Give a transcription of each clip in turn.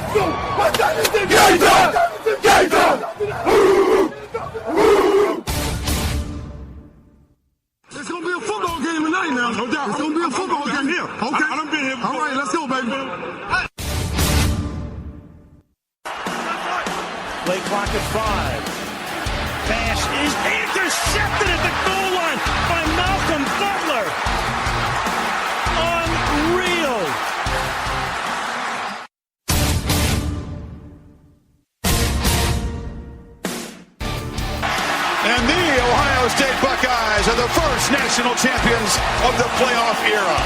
It's going to be a football game tonight now. No doubt. It's going to be a football game here. Okay. I done been here before. All right, let's go, baby. Play clock at 5. Pass is intercepted at the goal line by Malcolm Butler. Unreal. And the Ohio State Buckeyes are the first national champions of the playoff era.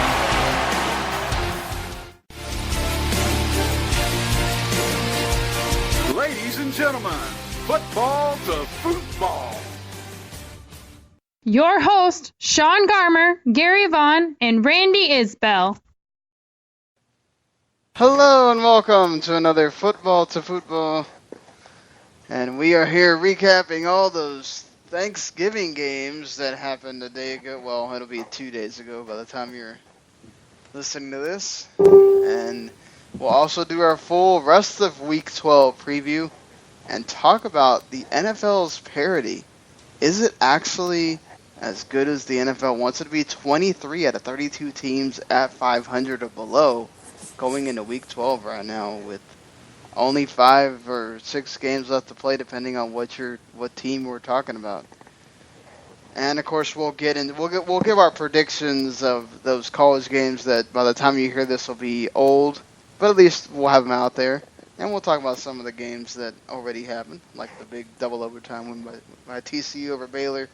Ladies and gentlemen, football to football. Your host, Sean Garmer, Gary Vaughn, and Randy Isbell. Hello and welcome to another Football to Football. And we are here recapping all those Thanksgiving games that happened a day ago. Well, it'll be 2 days ago by the time you're listening to this. And we'll also do our full rest of Week 12 preview and talk about the NFL's parody. Is it actually as good as the NFL wants it to be? 23 out of 32 teams at 500 or below going into Week 12 right now with only 5 or 6 games left to play, depending on what team we're talking about. And of course, we'll give our predictions of those college games that by the time you hear this will be old, but at least we'll have them out there. And we'll talk about some of the games that already happened, like the big double overtime win by TCU over Baylor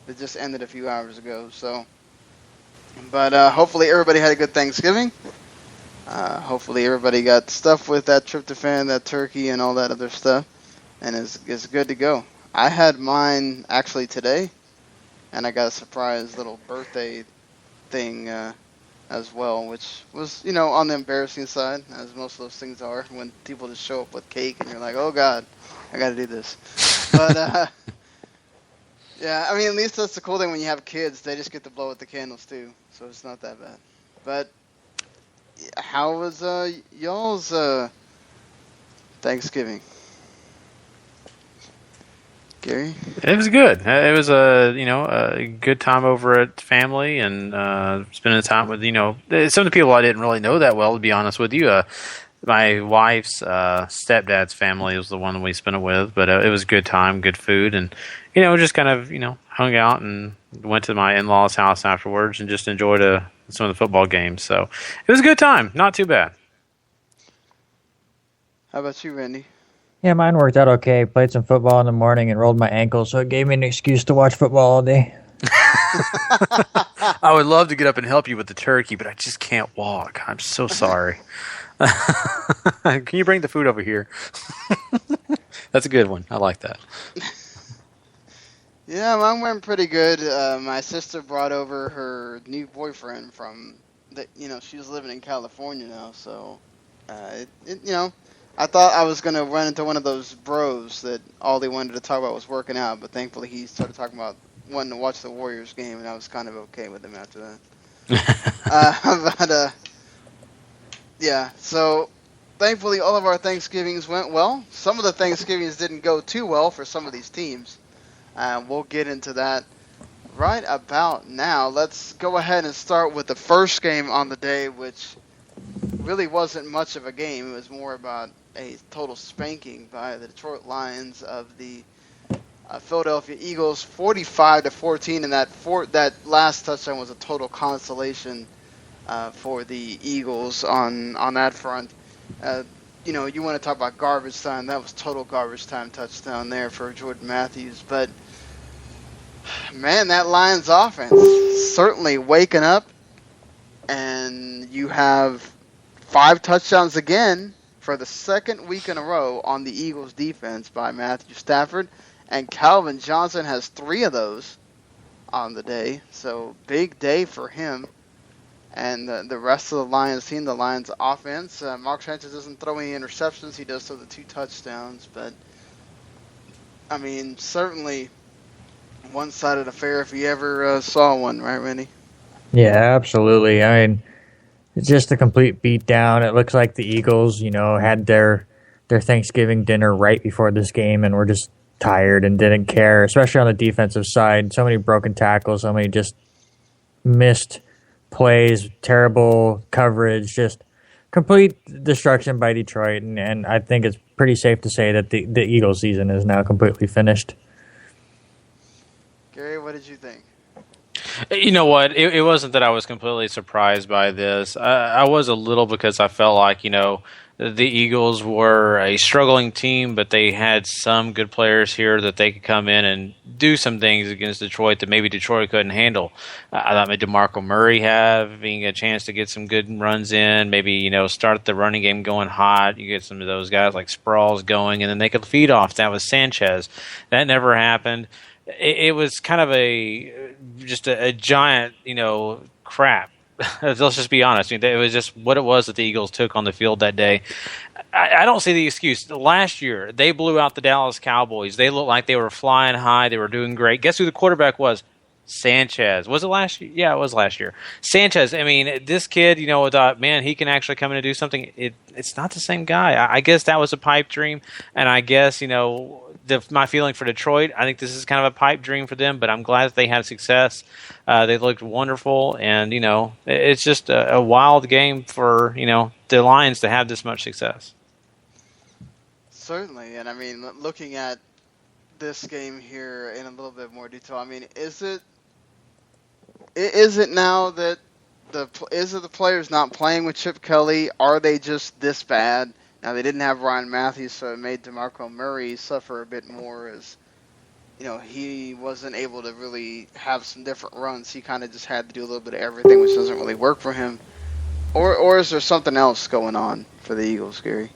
that just ended a few hours ago. So, but hopefully everybody had a good Thanksgiving. Hopefully everybody got stuff with that tryptophan, that turkey, and all that other stuff, and is good to go. I had mine actually today, and I got a surprise little birthday thing as well, which was, on the embarrassing side, as most of those things are, when people just show up with cake and you're like, oh God, I got to do this. But, yeah, I mean, at least that's the cool thing when you have kids. They just get to blow out the candles too, so it's not that bad. But how was y'all's Thanksgiving? Gary? It was good. It was a good time over at family and spending time with some of the people I didn't really know that well, to be honest with you. My wife's stepdad's family was the one we spent it with, but it was a good time, good food, and just kind of hung out and went to my in-laws' house afterwards and just enjoyed some of the football games. So it was a good time, not too bad. How about you, Randy? Yeah, mine worked out okay. Played some football in the morning and rolled my ankle, so it gave me an excuse to watch football all day. I would love to get up and help you with the turkey, but I just can't walk. I'm so sorry. Can you bring the food over here? That's a good one. I like that. Yeah, mine went pretty good. My sister brought over her new boyfriend from, she was living in California now, so, I thought I was going to run into one of those bros that all they wanted to talk about was working out, but thankfully he started talking about wanting to watch the Warriors game, and I was kind of okay with him after that. Yeah, so thankfully all of our Thanksgivings went well. Some of the Thanksgivings didn't go too well for some of these teams. We'll get into that right about now. Let's go ahead and start with the first game on the day, which really wasn't much of a game. It was more about a total spanking by the Detroit Lions of the Philadelphia Eagles, 45-14, and that last touchdown was a total consolation for the Eagles on that front. You want to talk about garbage time. That was total garbage time touchdown there for Jordan Matthews. But, man, that Lions offense certainly waking up. And you have 5 touchdowns again for the second week in a row on the Eagles defense by Matthew Stafford. And Calvin Johnson has 3 of those on the day. So, big day for him. And the rest of the Lions team, the Lions offense, Mark Sanchez doesn't throw any interceptions. He does throw the 2 touchdowns. But, I mean, certainly one-sided affair if you ever saw one, right, Randy? Yeah, absolutely. I mean, It's just a complete beatdown. It looks like the Eagles, had their Thanksgiving dinner right before this game and were just tired and didn't care, especially on the defensive side. So many broken tackles, so many just missed plays, terrible coverage, just complete destruction by Detroit. And I think it's pretty safe to say that the Eagles season is now completely finished. Gary, what did you think? You know what? It wasn't that I was completely surprised by this. I was a little, because I felt like, the Eagles were a struggling team, but they had some good players here that they could come in and do some things against Detroit that maybe Detroit couldn't handle. I thought maybe DeMarco Murray having a chance to get some good runs in, maybe, start the running game going hot. You get some of those guys like Sproles going, and then they could feed off that with Sanchez. That never happened. It was kind of just a giant, crap. Let's just be honest. It was just what it was that the Eagles took on the field that day. I don't see the excuse. Last year, they blew out the Dallas Cowboys. They looked like they were flying high. They were doing great. Guess who the quarterback was? Sanchez. Was it last year? Yeah, it was last year. Sanchez, I mean, this kid, thought, man, he can actually come in and do something. It's not the same guy. I guess that was a pipe dream, and I guess, my feeling for Detroit, I think this is kind of a pipe dream for them, but I'm glad that they had success. They looked wonderful, and, it's just a wild game for, the Lions to have this much success. Certainly, and I mean, looking at this game here in a little bit more detail, I mean, is it now that the players not playing with Chip Kelly? Are they just this bad? Now, they didn't have Ryan Matthews, so it made DeMarco Murray suffer a bit more as, he wasn't able to really have some different runs. He kind of just had to do a little bit of everything, which doesn't really work for him. Or is there something else going on for the Eagles, Gary?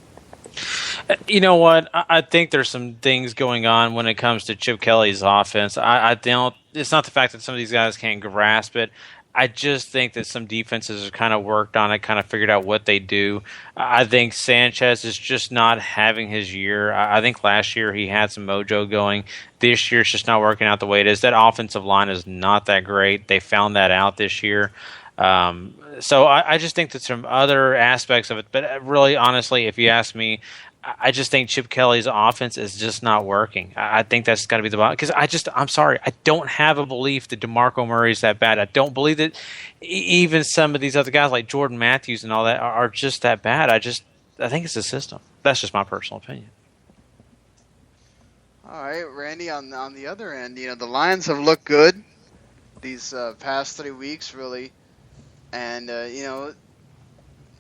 You know what? I think there's some things going on when it comes to Chip Kelly's offense. I don't. It's not the fact that some of these guys can't grasp it. I just think that some defenses have kind of worked on it, kind of figured out what they do. I think Sanchez is just not having his year. I think last year he had some mojo going. This year it's just not working out the way it is. That offensive line is not that great. They found that out this year. So I just think that some other aspects of it. But really, honestly, if you ask me, I just think Chip Kelly's offense is just not working. I think that's got to be the bottom. Because I'm sorry, I don't have a belief that DeMarco Murray is that bad. I don't believe that even some of these other guys like Jordan Matthews and all that are just that bad. I think it's the system. That's just my personal opinion. All right, Randy, on the other end, the Lions have looked good these past 3 weeks, really. And,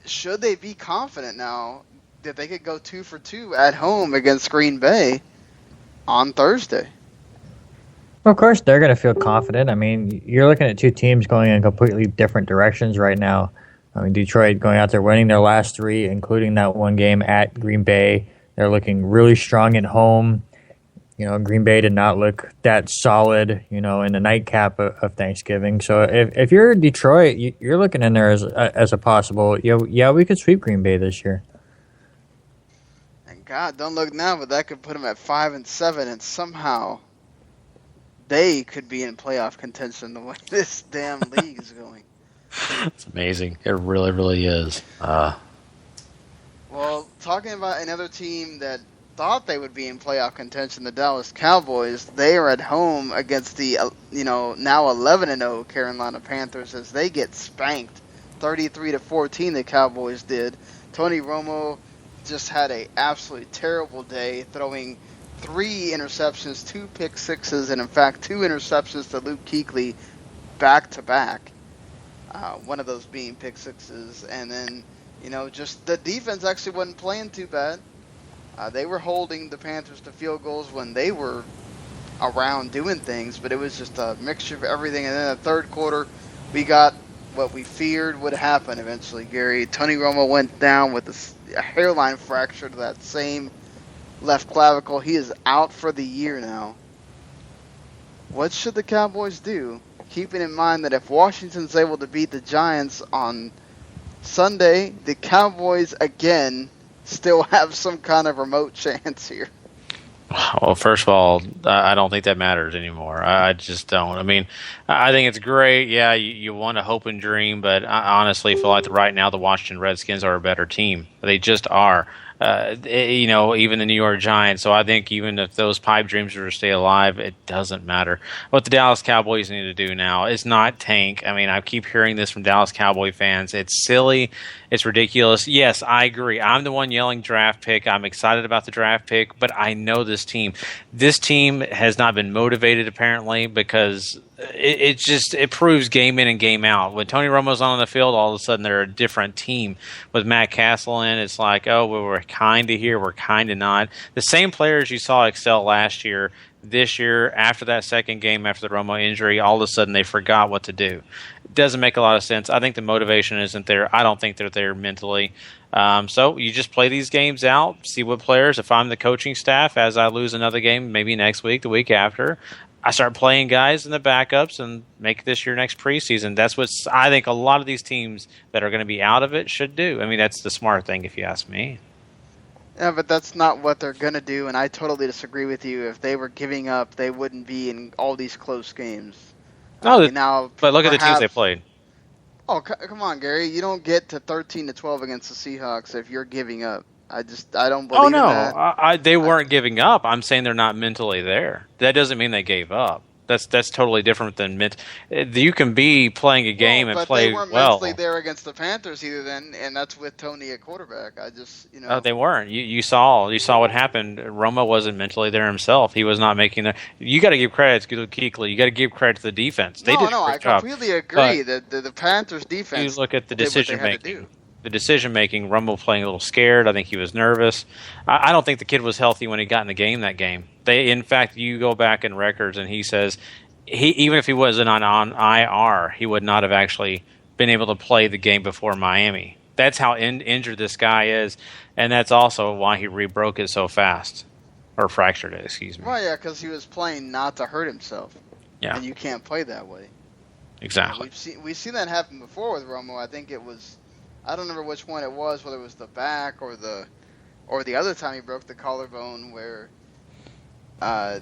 should they be confident now that they could go 2 for 2 at home against Green Bay on Thursday? Well, of course, they're going to feel confident. I mean, you're looking at two teams going in completely different directions right now. I mean, Detroit going out there winning their last 3, including that one game at Green Bay. They're looking really strong at home. Green Bay did not look that solid, in the nightcap of Thanksgiving. So if you're Detroit, you're looking in there as a possible, we could sweep Green Bay this year. And God, don't look now, but that could put them at 5-7, and somehow they could be in playoff contention the way this damn league is going. It's amazing. It really, really is. Well, talking about another team that thought they would be in playoff contention, the Dallas Cowboys, they are at home against the now 11-0 Carolina Panthers as they get spanked 33-14. The Cowboys did. Tony Romo just had a absolutely terrible day, throwing 3 interceptions, 2 pick sixes, and in fact 2 interceptions to Luke Kuechly back to back. One of those being pick sixes, and then just the defense actually wasn't playing too bad. They were holding the Panthers to field goals when they were around doing things, but it was just a mixture of everything. And then the third quarter, we got what we feared would happen eventually, Gary. Tony Romo went down with a hairline fracture to that same left clavicle. He is out for the year now. What should the Cowboys do, keeping in mind that if Washington's able to beat the Giants on Sunday, the Cowboys again still have some kind of remote chance here? Well, first of all, I don't think that matters anymore. I just don't. I mean, I think it's great. Yeah, you want to hope and dream, but I honestly feel like right now the Washington Redskins are a better team. They just are. Even the New York Giants. So I think even if those pipe dreams were to stay alive, it doesn't matter. What the Dallas Cowboys need to do now is not tank. I mean, I keep hearing this from Dallas Cowboy fans. It's silly. It's ridiculous. Yes, I agree. I'm the one yelling draft pick. I'm excited about the draft pick, but I know this team. This team has not been motivated apparently because it proves game in and game out. When Tony Romo's on the field, all of a sudden they're a different team. With Matt Castle in, it's like, oh, well, we're kind of here, we're kind of not. The same players you saw excel last year, this year, after that second game, after the Romo injury, all of a sudden they forgot what to do. It doesn't make a lot of sense. I think the motivation isn't there. I don't think they're there mentally. So you just play these games out, see what players, if I'm the coaching staff, as I lose another game, maybe next week, the week after, I start playing guys in the backups and make this your next preseason. That's what I think a lot of these teams that are going to be out of it should do. I mean, that's the smart thing if you ask me. Yeah, but that's not what they're going to do, and I totally disagree with you. If they were giving up, they wouldn't be in all these close games. No, but look at the teams they played. Oh, come on, Gary. You don't get to 13-12 against the Seahawks if you're giving up. I don't believe in that. Oh, no. They weren't giving up. I'm saying they're not mentally there. That doesn't mean they gave up. That's totally different than you can be playing a game and play well. But they weren't mentally there against the Panthers either then, and that's with Tony at quarterback. They weren't. You saw what happened. Romo wasn't mentally there himself. He was not making you got to give credit to Kuechly. You got to give credit to the defense. They did a great job. I completely agree that the Panthers defense. You look at the decision making. The decision making, Rumble playing a little scared. I think he was nervous. I don't think the kid was healthy when he got in the game that game. In fact, you go back in records and he says even if he wasn't on IR, he would not have actually been able to play the game before Miami. That's how injured this guy is, and that's also why he rebroke it so fast, or fractured it. Excuse me. Well, yeah, because he was playing not to hurt himself. Yeah, and you can't play that way. Exactly. We've seen that happen before with Romo. I think it was. I don't remember which one it was, whether it was the back or the other time he broke the collarbone, where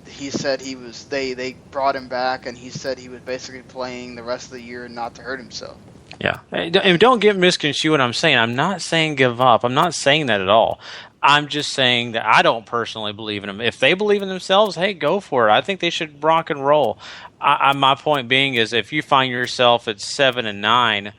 he said they brought him back and he said he was basically playing the rest of the year not to hurt himself. Yeah, and don't get misconstrued what I'm saying. I'm not saying give up. I'm not saying that at all. I'm just saying that I don't personally believe in them. If they believe in themselves, hey, go for it. I think they should rock and roll. My point being is if you find yourself at 7-9.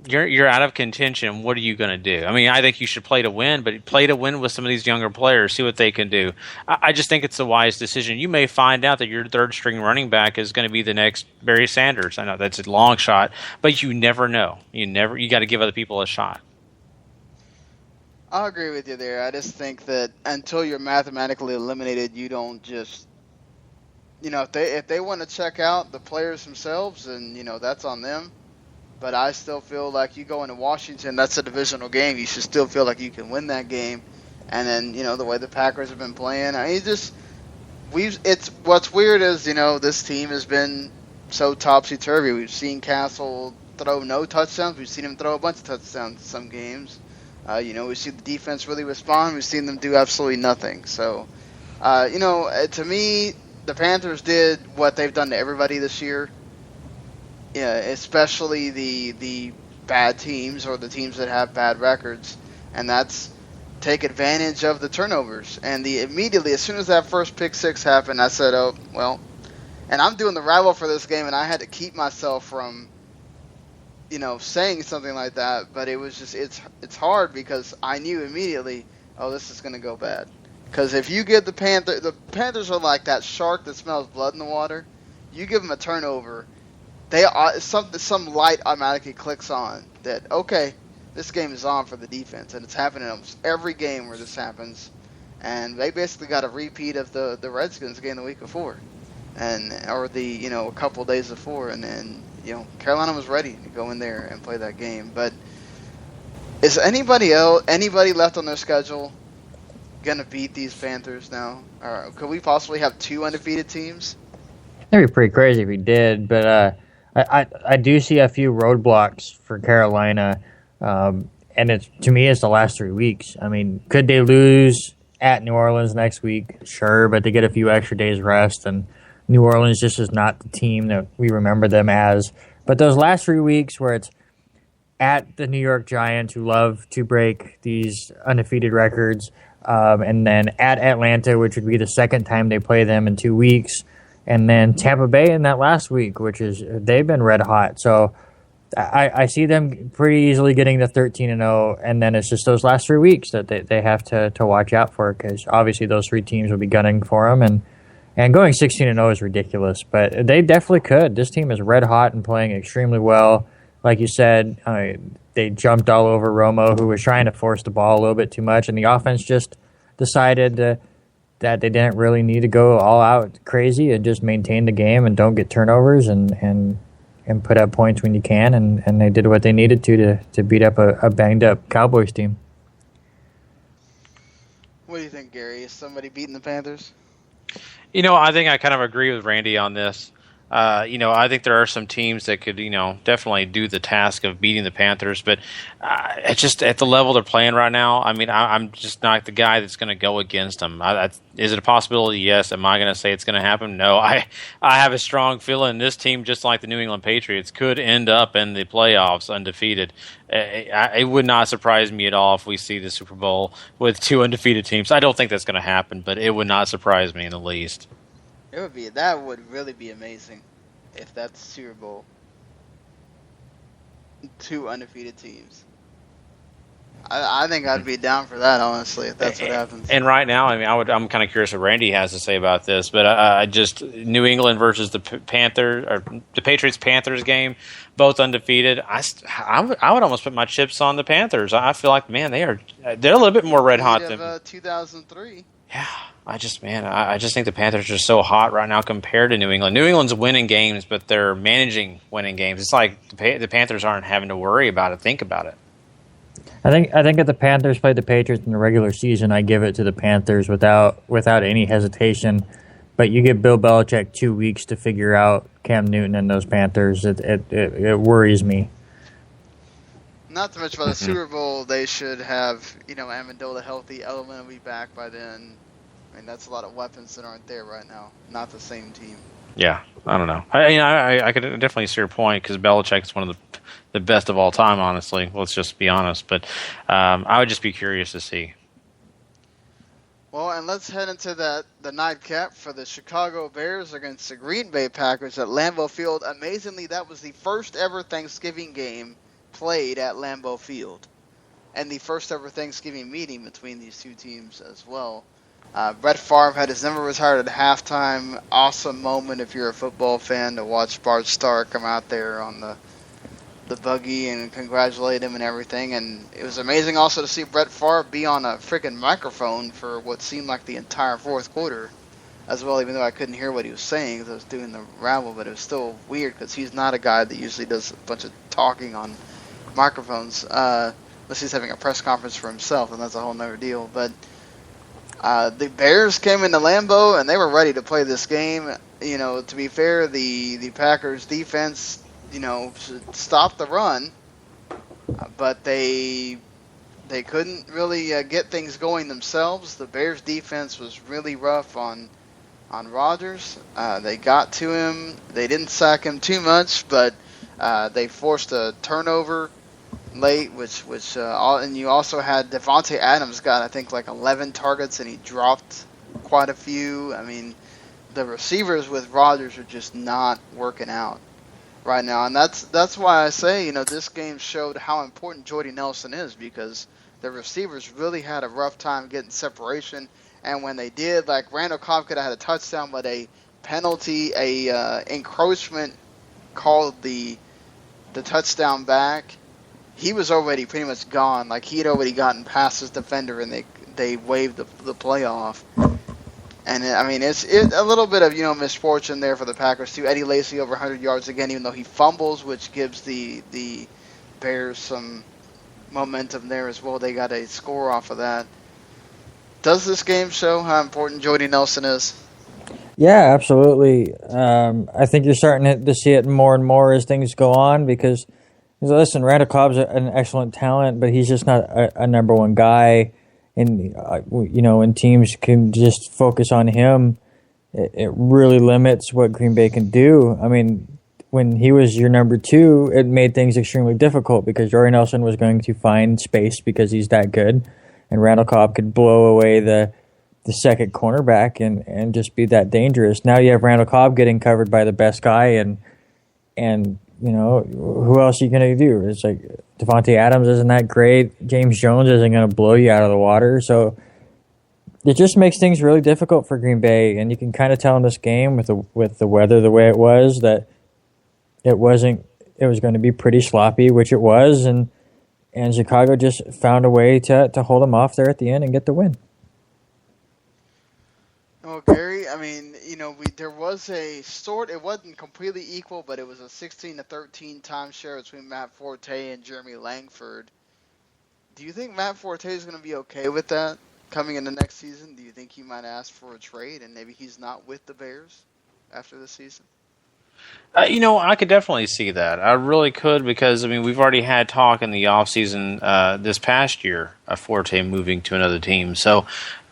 You're out of contention. What are you going to do? I mean, I think you should play to win, but play to win with some of these younger players. See what they can do. I just think it's a wise decision. You may find out that your third string running back is going to be the next Barry Sanders. I know that's a long shot, but you never know. You got to give other people a shot. I'll agree with you there. I just think that until you're mathematically eliminated, you don't just, if they want to check out the players themselves, and that's on them. But I still feel like you go into Washington, that's a divisional game. You should still feel like you can win that game. And then, the way the Packers have been playing, what's weird is, this team has been so topsy-turvy. We've seen Castle throw no touchdowns. We've seen him throw a bunch of touchdowns in some games. We've seen the defense really respond. We've seen them do absolutely nothing. So, to me, the Panthers did what they've done to everybody this year. Yeah, especially the bad teams or the teams that have bad records, and that's take advantage of the turnovers. And immediately, as soon as that first pick six happened, I said, oh, well, and I'm doing the rival for this game, and I had to keep myself from, saying something like that, but it was just, it's hard because I knew immediately, oh, this is going to go bad. Because if you give the Panthers are like that shark that smells blood in the water. You give them a turnover, some light automatically clicks on that, okay, this game is on for the defense, and it's happening almost every game where this happens. And they basically got a repeat of the Redskins game the week before, or a couple days before, and then Carolina was ready to go in there and play that game. But is anybody left on their schedule gonna beat these Panthers now? Or could we possibly have two undefeated teams? That'd be pretty crazy if we did, but I do see a few roadblocks for Carolina, and to me it's the last 3 weeks. I mean, could they lose at New Orleans next week, sure, but they get a few extra days rest, and New Orleans just is not the team that we remember them as. But those last 3 weeks where it's at the New York Giants, who love to break these undefeated records, and then at Atlanta, which would be the second time they play them in 2 weeks, and then Tampa Bay in that last week, which is they've been red hot. So I see them pretty easily getting to 13-0, and then it's just those last 3 weeks that they have to watch out for, because obviously those three teams will be gunning for them, and going 16-0 is ridiculous, but they definitely could. This team is red hot and playing extremely well. Like you said, they jumped all over Romo, who was trying to force the ball a little bit too much, and the offense just decided that they didn't really need to go all out crazy and just maintain the game and don't get turnovers and put up points when you can, and they did what they needed to beat up a banged-up Cowboys team. What do you think, Gary? Is somebody beating the Panthers? I think I kind of agree with Randy on this. I think there are some teams that could, definitely do the task of beating the Panthers, but it's just at the level they're playing right now. I mean, I'm just not the guy that's going to go against them. Is it a possibility? Yes. Am I going to say it's going to happen? No. I have a strong feeling this team, just like the New England Patriots, could end up in the playoffs undefeated. It would not surprise me at all if we see the Super Bowl with two undefeated teams. I don't think that's going to happen, but it would not surprise me in the least. That would really be amazing if that's Super Bowl. Two undefeated teams. I think I'd be down for that, honestly, if that's what happens. And right now, I'm kind of curious what Randy has to say about this, but I just New England versus the Patriots Panthers game, both undefeated. I would almost put my chips on the Panthers. I feel like, man, they're a little bit more red hot than 2003. Yeah. I just think the Panthers are so hot right now compared to New England. New England's winning games, but they're managing winning games. It's like the Panthers aren't having to worry about it, think about it. I think if the Panthers played the Patriots in the regular season, I give it to the Panthers without any hesitation. But you give Bill Belichick 2 weeks to figure out Cam Newton and those Panthers. It worries me. Not so much about the Super Bowl. They should have, Amendola healthy. Edelman will be back by then. I mean, that's a lot of weapons that aren't there right now. Not the same team. Yeah, I don't know. I could definitely see your point, because Belichick is one of the best of all time, honestly. Let's just be honest. But I would just be curious to see. Well, and let's head into the nightcap for the Chicago Bears against the Green Bay Packers at Lambeau Field. Amazingly, that was the first ever Thanksgiving game played at Lambeau Field, and the first ever Thanksgiving meeting between these two teams as well. Brett Favre had his number retired at halftime. Awesome moment if you're a football fan to watch Bart Starr come out there on the buggy and congratulate him and everything. And it was amazing also to see Brett Favre be on a freaking microphone for what seemed like the entire fourth quarter as well, even though I couldn't hear what he was saying because I was doing the rabble, but it was still weird because he's not a guy that usually does a bunch of talking on microphones, unless he's having a press conference for himself, and that's a whole nother deal. But the Bears came into Lambeau, and they were ready to play this game. To be fair, the Packers defense, stopped the run, but they couldn't really get things going themselves. The Bears defense was really rough on Rodgers. They got to him. They didn't sack him too much, but they forced a turnover late, and you also had Devontae Adams got, I think, like 11 targets, and he dropped quite a few. I mean, the receivers with Rodgers are just not working out right now, and that's why I say, this game showed how important Jordy Nelson is, because the receivers really had a rough time getting separation, and when they did, like Randall Cobb could have had a touchdown, but a penalty, encroachment called the touchdown back. He was already pretty much gone. Like, he had already gotten past his defender, and they waved the play off. And, it's a little bit of, misfortune there for the Packers, too. Eddie Lacy over 100 yards again, even though he fumbles, which gives the Bears some momentum there as well. They got a score off of that. Does this game show how important Jordy Nelson is? Yeah, absolutely. I think you're starting to see it more and more as things go on, because listen, Randall Cobb's an excellent talent, but he's just not a number one guy. and when teams can just focus on him, it really limits what Green Bay can do. I mean, when he was your number 2, it made things extremely difficult because Jordy Nelson was going to find space because he's that good, and Randall Cobb could blow away the second cornerback and just be that dangerous. Now you have Randall Cobb getting covered by the best guy, and who else are you going to do? It's like Devontae Adams isn't that great. James Jones isn't going to blow you out of the water. So it just makes things really difficult for Green Bay, and you can kind of tell in this game with the weather the way it was that it was going to be pretty sloppy, which it was, and Chicago just found a way to hold them off there at the end and get the win. Well, Gary, I mean, there was it wasn't completely equal, but it was a 16-13 timeshare between Matt Forte and Jeremy Langford. Do you think Matt Forte is going to be okay with that coming into next season? Do you think he might ask for a trade and maybe he's not with the Bears after the season? I could definitely see that. I really could because, we've already had talk in the offseason this past year of Forte moving to another team. So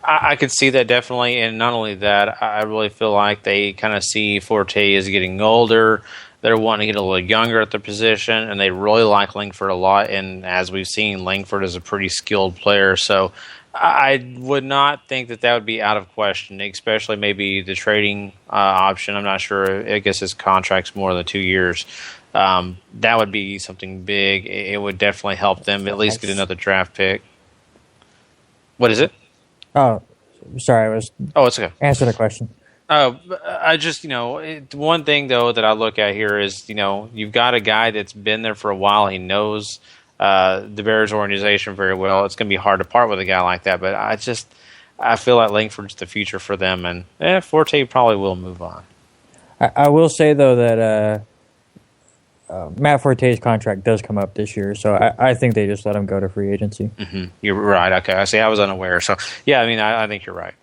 I could see that definitely, and not only that, I really feel like they kind of see Forte as getting older. They're wanting to get a little younger at the position, and they really like Langford a lot. And as we've seen, Langford is a pretty skilled player, so I would not think that would be out of question, especially maybe the trading option. I'm not sure. I guess his contract's more than 2 years. That would be something big. It would definitely help them at least get another draft pick. What is it? Oh, sorry. It's okay. Answer the question. I just, one thing, though, that I look at here is, you've got a guy that's been there for a while. He knows the Bears organization very well. It's going to be hard to part with a guy like that. But I feel like Langford's the future for them. And Forte probably will move on. I will say, though, that Matt Forte's contract does come up this year, so I think they just let him go to free agency. Mm-hmm. You're right. Okay, I see. I was unaware. So, yeah, I think you're right.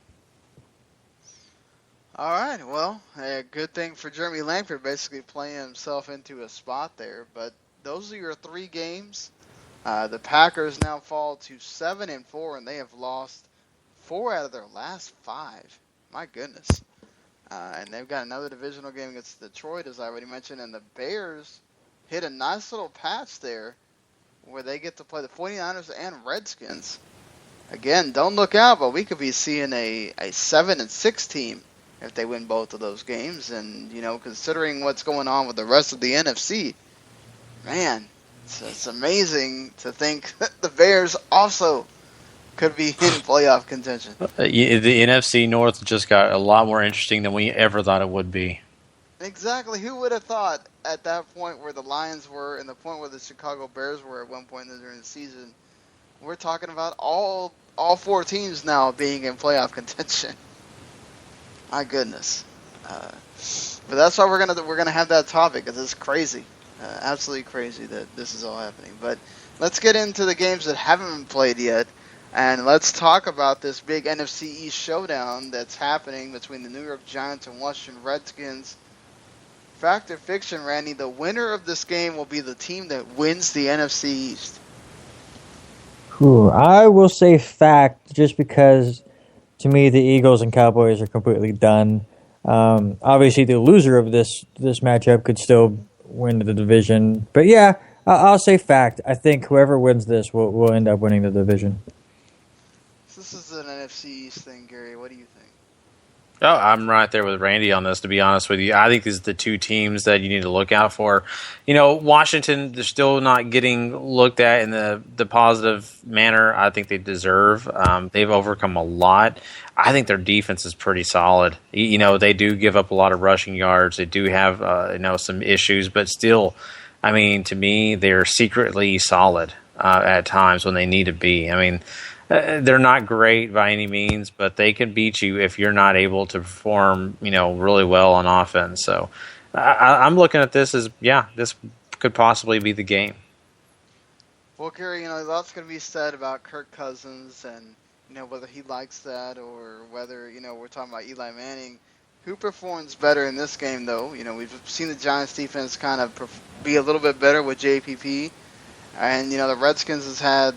All right. Well, a good thing for Jeremy Langford, basically playing himself into a spot there. But those are your 3 games. The Packers now fall to 7-4, and they have lost 4 out of their last 5. My goodness. And they've got another divisional game against Detroit, as I already mentioned, and the Bears hit a nice little patch there where they get to play the 49ers and Redskins. Again, don't look out, but we could be seeing a 7-6 team if they win both of those games. And, considering what's going on with the rest of the NFC, man, it's amazing to think that the Bears also could be in playoff contention. The NFC North just got a lot more interesting than we ever thought it would be. Exactly. Who would have thought at that point where the Lions were and the point where the Chicago Bears were at one point during the season, we're talking about all 4 teams now being in playoff contention. My goodness. But that's why we're gonna have that topic, because it's crazy. Absolutely crazy that this is all happening. But let's get into the games that haven't been played yet, and let's talk about this big NFC East showdown that's happening between the New York Giants and Washington Redskins. Fact or fiction, Randy, the winner of this game will be the team that wins the NFC East. I will say fact, just because to me the Eagles and Cowboys are completely done. Obviously, the loser of this matchup could still win the division. But yeah, I'll say fact. I think whoever wins this will end up winning the division. This is an NFC East thing, Gary. What do you think? Oh, I'm right there with Randy on this, to be honest with you. I think these are the 2 teams that you need to look out for. Washington, they're still not getting looked at in the positive manner I think they deserve. They've overcome a lot. I think their defense is pretty solid. They do give up a lot of rushing yards. They do have some issues, but still, to me, they're secretly solid at times when they need to be. They're not great by any means, but they can beat you if you're not able to perform, really well on offense. So I'm looking at this as, this could possibly be the game. Well, Gary, lots going to be said about Kirk Cousins and, whether he likes that or whether, we're talking about Eli Manning. Who performs better in this game, though? We've seen the Giants defense kind of be a little bit better with JPP. And, the Redskins has had,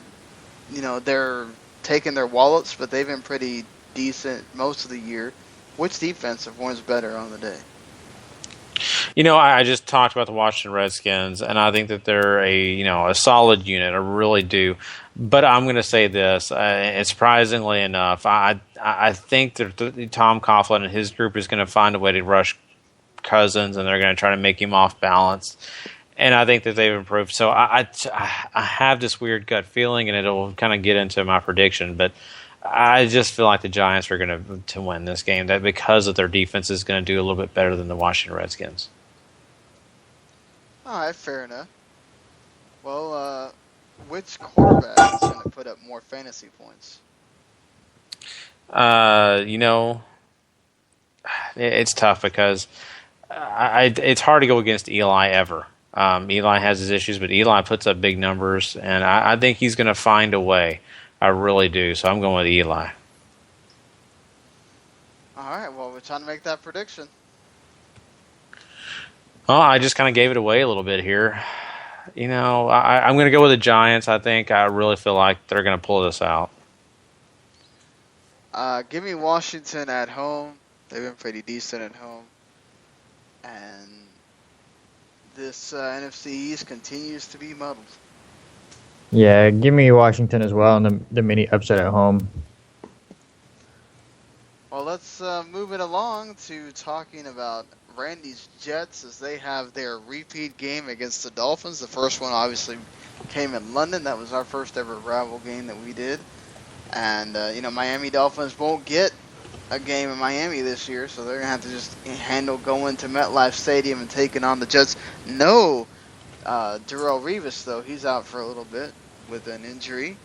their taken their wallets, but they've been pretty decent most of the year. Which defensive one's better on the day? I just talked about the Washington Redskins, and I think that they're a solid unit. I really do. But I'm going to say this, and surprisingly enough, I think that Tom Coughlin and his group is going to find a way to rush Cousins, and they're going to try to make him off balance. And I think that they've improved. So I have this weird gut feeling, and it'll kind of get into my prediction. But I just feel like the Giants are going to win this game, that because of their defense is going to do a little bit better than the Washington Redskins. All right, fair enough. Well, which quarterback is going to put up more fantasy points? It's tough because it's hard to go against Eli ever. Eli has his issues, but Eli puts up big numbers, and I think he's going to find a way. I really do. So I'm going with Eli. All right. Well, we're trying to make that prediction. Well, I just kind of gave it away a little bit here. I'm going to go with the Giants. I really feel like they're going to pull this out. Give me Washington at home. They've been pretty decent at home. And this NFC East continues to be muddled. Yeah, give me Washington as well, and the mini upset at home. Well, let's move it along to talking about Randy's Jets as they have their repeat game against the Dolphins. The first one obviously came in London. That was our first ever rival game that we did. And, Miami Dolphins won't get a game in Miami this year, so they're going to have to just handle going to MetLife Stadium and taking on the Jets. No Darrelle Revis, though. He's out for a little bit with an injury.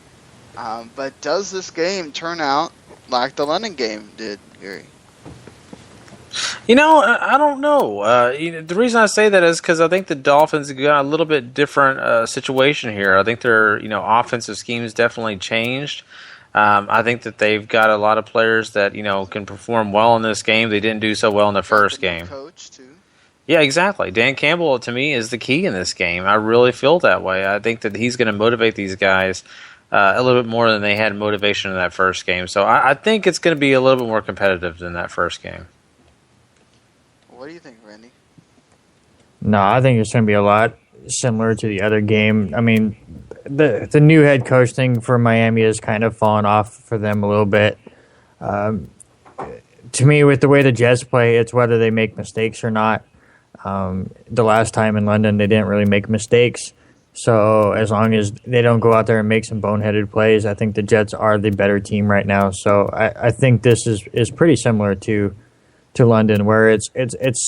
But does this game turn out like the London game did, Gary? I don't know. The reason I say that is because I think the Dolphins got a little bit different situation here. I think their offensive schemes definitely changed. I think that they've got a lot of players that can perform well in this game. They didn't do so well in the first game. Coach too. Yeah, exactly. Dan Campbell, to me, is the key in this game. I really feel that way. I think that he's going to motivate these guys a little bit more than they had motivation in that first game. So I think it's going to be a little bit more competitive than that first game. What do you think, Randy? No, I think it's going to be a lot similar to the other game. I mean, the new head coach thing for Miami has kind of fallen off for them a little bit. To me, with the way the Jets play, it's whether they make mistakes or not. The last time in London, they didn't really make mistakes. So as long as they don't go out there and make some boneheaded plays, I think the Jets are the better team right now. So I think this is pretty similar to London, where it's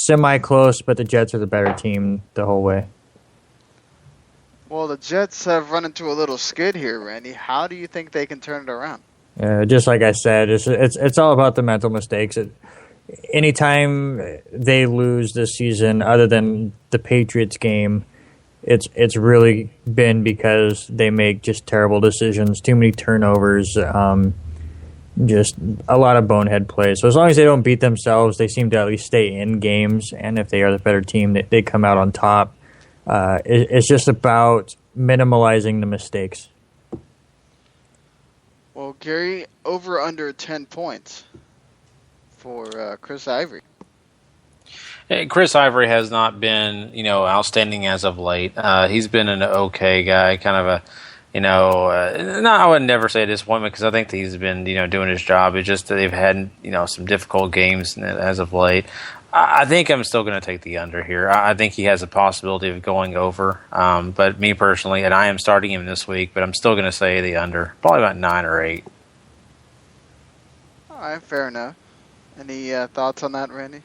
semi-close, but the Jets are the better team the whole way. Well, the Jets have run into a little skid here, Randy. How do you think they can turn it around? Just like I said, it's all about the mental mistakes. Anytime they lose this season, other than the Patriots game, it's really been because they make just terrible decisions, too many turnovers, just a lot of bonehead plays. So as long as they don't beat themselves, they seem to at least stay in games. And if they are the better team, they come out on top. It's just about minimalizing the mistakes. Well, Gary, over under 10 points for Chris Ivory. Chris Ivory has not been, outstanding as of late. He's been an okay guy, kind of a, I would never say a disappointment because I think that he's been, doing his job. It's just that they've had, some difficult games as of late. I think I'm still going to take the under here. I think he has a possibility of going over. But me personally, and I am starting him this week, but I'm still going to say the under. Probably about 9 or 8. All right, fair enough. Any thoughts on that, Randy?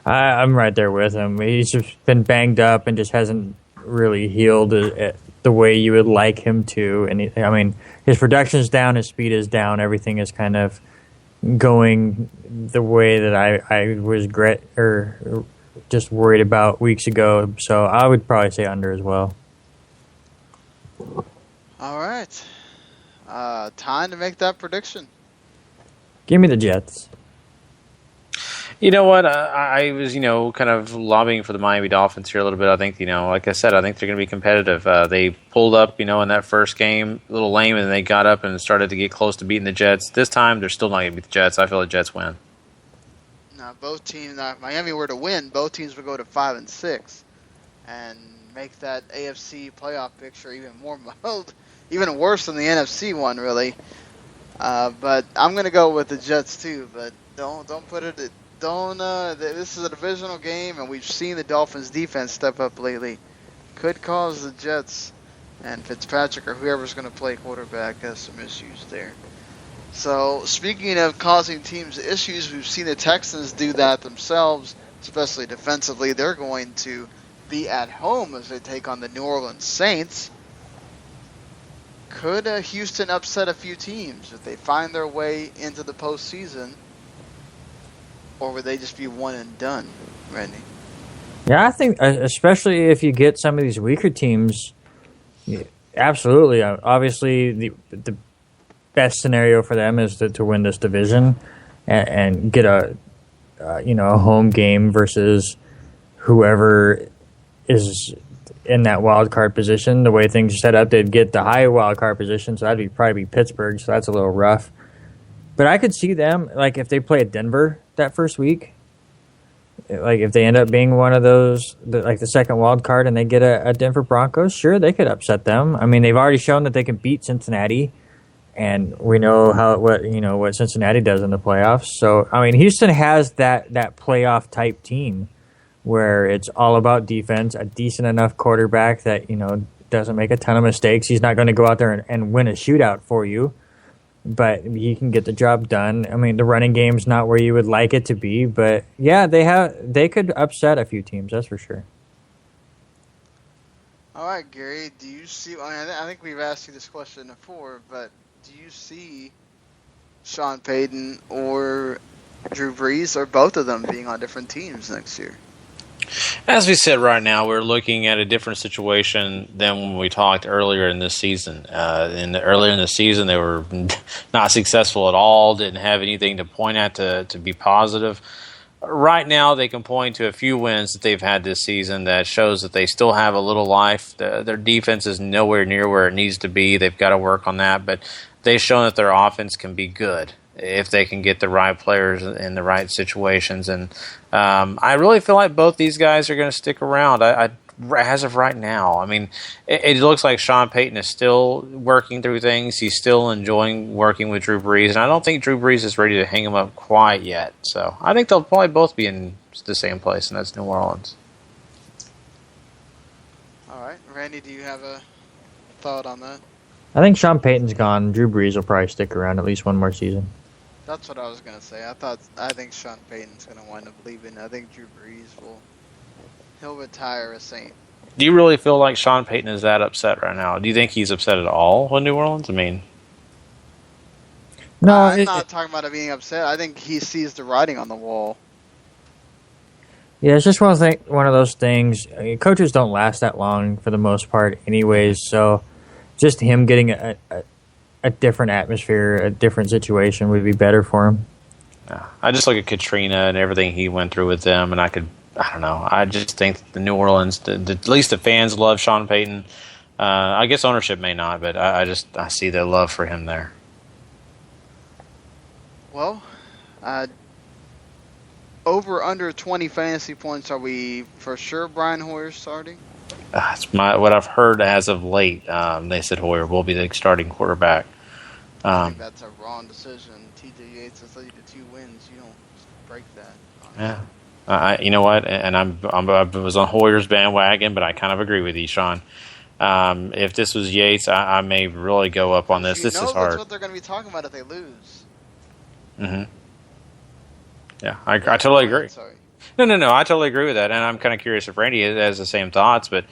I'm right there with him. He's just been banged up and just hasn't really healed the way you would like him to. And his production's down, his speed is down, everything is kind of going the way that I was just worried about weeks ago. So I would probably say under as well. All right. Time to make that prediction. Give me the Jets. You know what? I was, kind of lobbying for the Miami Dolphins here a little bit. I think, like I said, I think they're going to be competitive. They pulled up, in that first game, a little lame, and they got up and started to get close to beating the Jets. This time, they're still not going to beat the Jets. I feel the Jets win. Now, both teams, if Miami were to win, both teams would go to 5-6 and make that AFC playoff picture even more mild, even worse than the NFC one, really. But I'm going to go with the Jets too. But don't put it. This is a divisional game, and we've seen the Dolphins' defense step up lately. Could cause the Jets and Fitzpatrick or whoever's going to play quarterback has some issues there. So, speaking of causing teams issues, we've seen the Texans do that themselves, especially defensively. They're going to be at home as they take on the New Orleans Saints. Could Houston upset a few teams if they find their way into the postseason? Or would they just be one and done, Randy? Yeah, I think especially if you get some of these weaker teams, absolutely. Obviously, the best scenario for them is to win this division and get a home game versus whoever is in that wild card position. The way things are set up, they'd get the high wild card position, so that'd probably be Pittsburgh. So that's a little rough. But I could see them, like, if they play at Denver that first week, like if they end up being one of those, like the second wild card, and they get a Denver Broncos, sure, they could upset them. I mean, they've already shown that they can beat Cincinnati, and we know what Cincinnati does in the playoffs. So, I mean, Houston has that playoff type team where it's all about defense, a decent enough quarterback that doesn't make a ton of mistakes. He's not going to go out there and win a shootout for you, but he can get the job done. I mean, the running game's not where you would like it to be, but yeah, they could upset a few teams, that's for sure. All right, Gary, do you see, I think we've asked you this question before, but do you see Sean Payton or Drew Brees or both of them being on different teams next year? As we said right now, we're looking at a different situation than when we talked earlier in this season. Earlier in the season, they were not successful at all, didn't have anything to point at to be positive. Right now, they can point to a few wins that they've had this season that shows that they still have a little life. Their defense is nowhere near where it needs to be. They've got to work on that, but they've shown that their offense can be good if they can get the right players in the right situations. And I really feel like both these guys are going to stick around. As of right now, I mean, it looks like Sean Payton is still working through things. He's still enjoying working with Drew Brees, and I don't think Drew Brees is ready to hang him up quite yet. So I think they'll probably both be in the same place, and that's New Orleans. All right. Randy, do you have a thought on that? I think Sean Payton's gone. Drew Brees will probably stick around at least one more season. That's what I was going to say. I think Sean Payton's going to wind up leaving. I think Drew Brees he'll retire a Saint. Do you really feel like Sean Payton is that upset right now? Do you think he's upset at all with New Orleans? I mean, no, I'm not talking about it being upset. I think he sees the writing on the wall. Yeah, it's just one of those things. I mean, coaches don't last that long for the most part anyways, so just him getting a different atmosphere, a different situation would be better for him. I just look at Katrina and everything he went through with them, and I don't know. I just think the New Orleans, at least the fans love Sean Payton. I guess ownership may not, but I see the love for him there. Well, over under 20 fantasy points. Are we for sure Brian Hoyer starting? It's what I've heard as of late. They said Hoyer will be the starting quarterback. I think that's a wrong decision. TJ Yates has led you to 2 wins. You don't break that. Yeah. You know what? And I was on Hoyer's bandwagon, but I kind of agree with you, Sean. If this was Yates, I may really go up on this. This is hard. That's what they're going to be talking about if they lose. Mm-hmm. Yeah, I totally agree. Sorry. No. I totally agree with that, and I'm kind of curious if Randy has the same thoughts. But